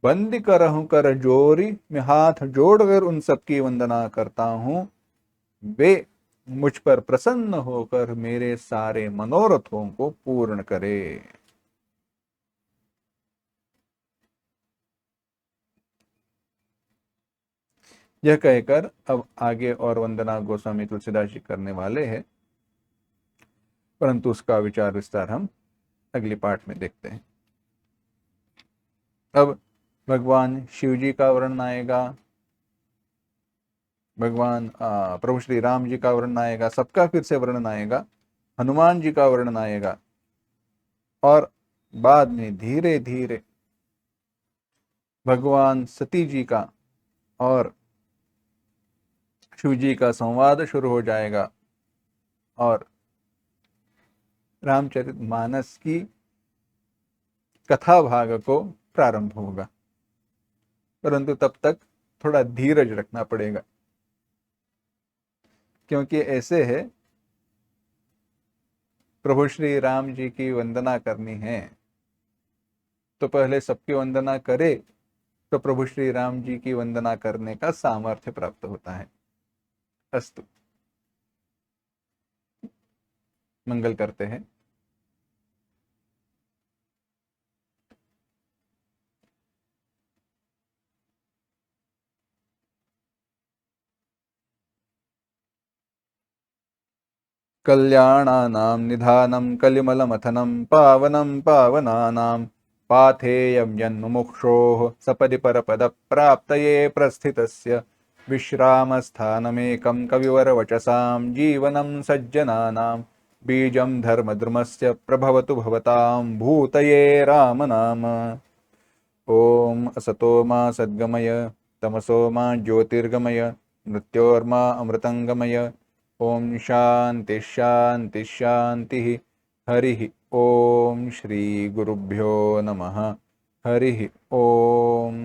बंदी करहूं कर जोरी, मैं हाथ जोड़कर उन सबकी वंदना करता हूं। वे मुझ पर प्रसन्न होकर मेरे सारे मनोरथों को पूर्ण करे। यह कहकर अब आगे और वंदना गोस्वामी तुलसीदास जी करने वाले हैं, परंतु उसका विचार विस्तार हम अगली पाठ में देखते हैं। अब भगवान शिव जी का वर्णन आएगा, भगवान प्रभु श्री राम जी का वर्णन आएगा, सबका फिर से वर्णन आएगा, हनुमान जी का वर्णन आएगा, और बाद में धीरे धीरे भगवान सती जी का और शिव जी का संवाद शुरू हो जाएगा और रामचरितमानस की कथा भाग को प्रारंभ होगा। परंतु तब तक थोड़ा धीरज रखना पड़ेगा, क्योंकि ऐसे है, प्रभु श्री राम जी की वंदना करनी है तो पहले सबकी वंदना करे, तो प्रभु श्री राम जी की वंदना करने का सामर्थ्य प्राप्त होता है। अस्तु, मंगल करते हैं। कल्याणानां निधानं कलिमलमथनं पावनं पावनानां पाथेयं यन्मुमुक्षोः सपदि परपदप्राप्तये प्रस्थितस्य विश्रामस्थानमेकं कविवरवचसां जीवनं सज्जनानां बीजं धर्मद्रुमस्य प्रभवतु भवतां भूतये रामनाम। ॐ असतो मा सद्गमय, तमसो मा ज्योतिर्गमय, मृत्योर्मा अमृतंगमय। ओम शांति शांति शांति। हरि ओम। श्री गुरुभ्यो नमः। हरि ओम।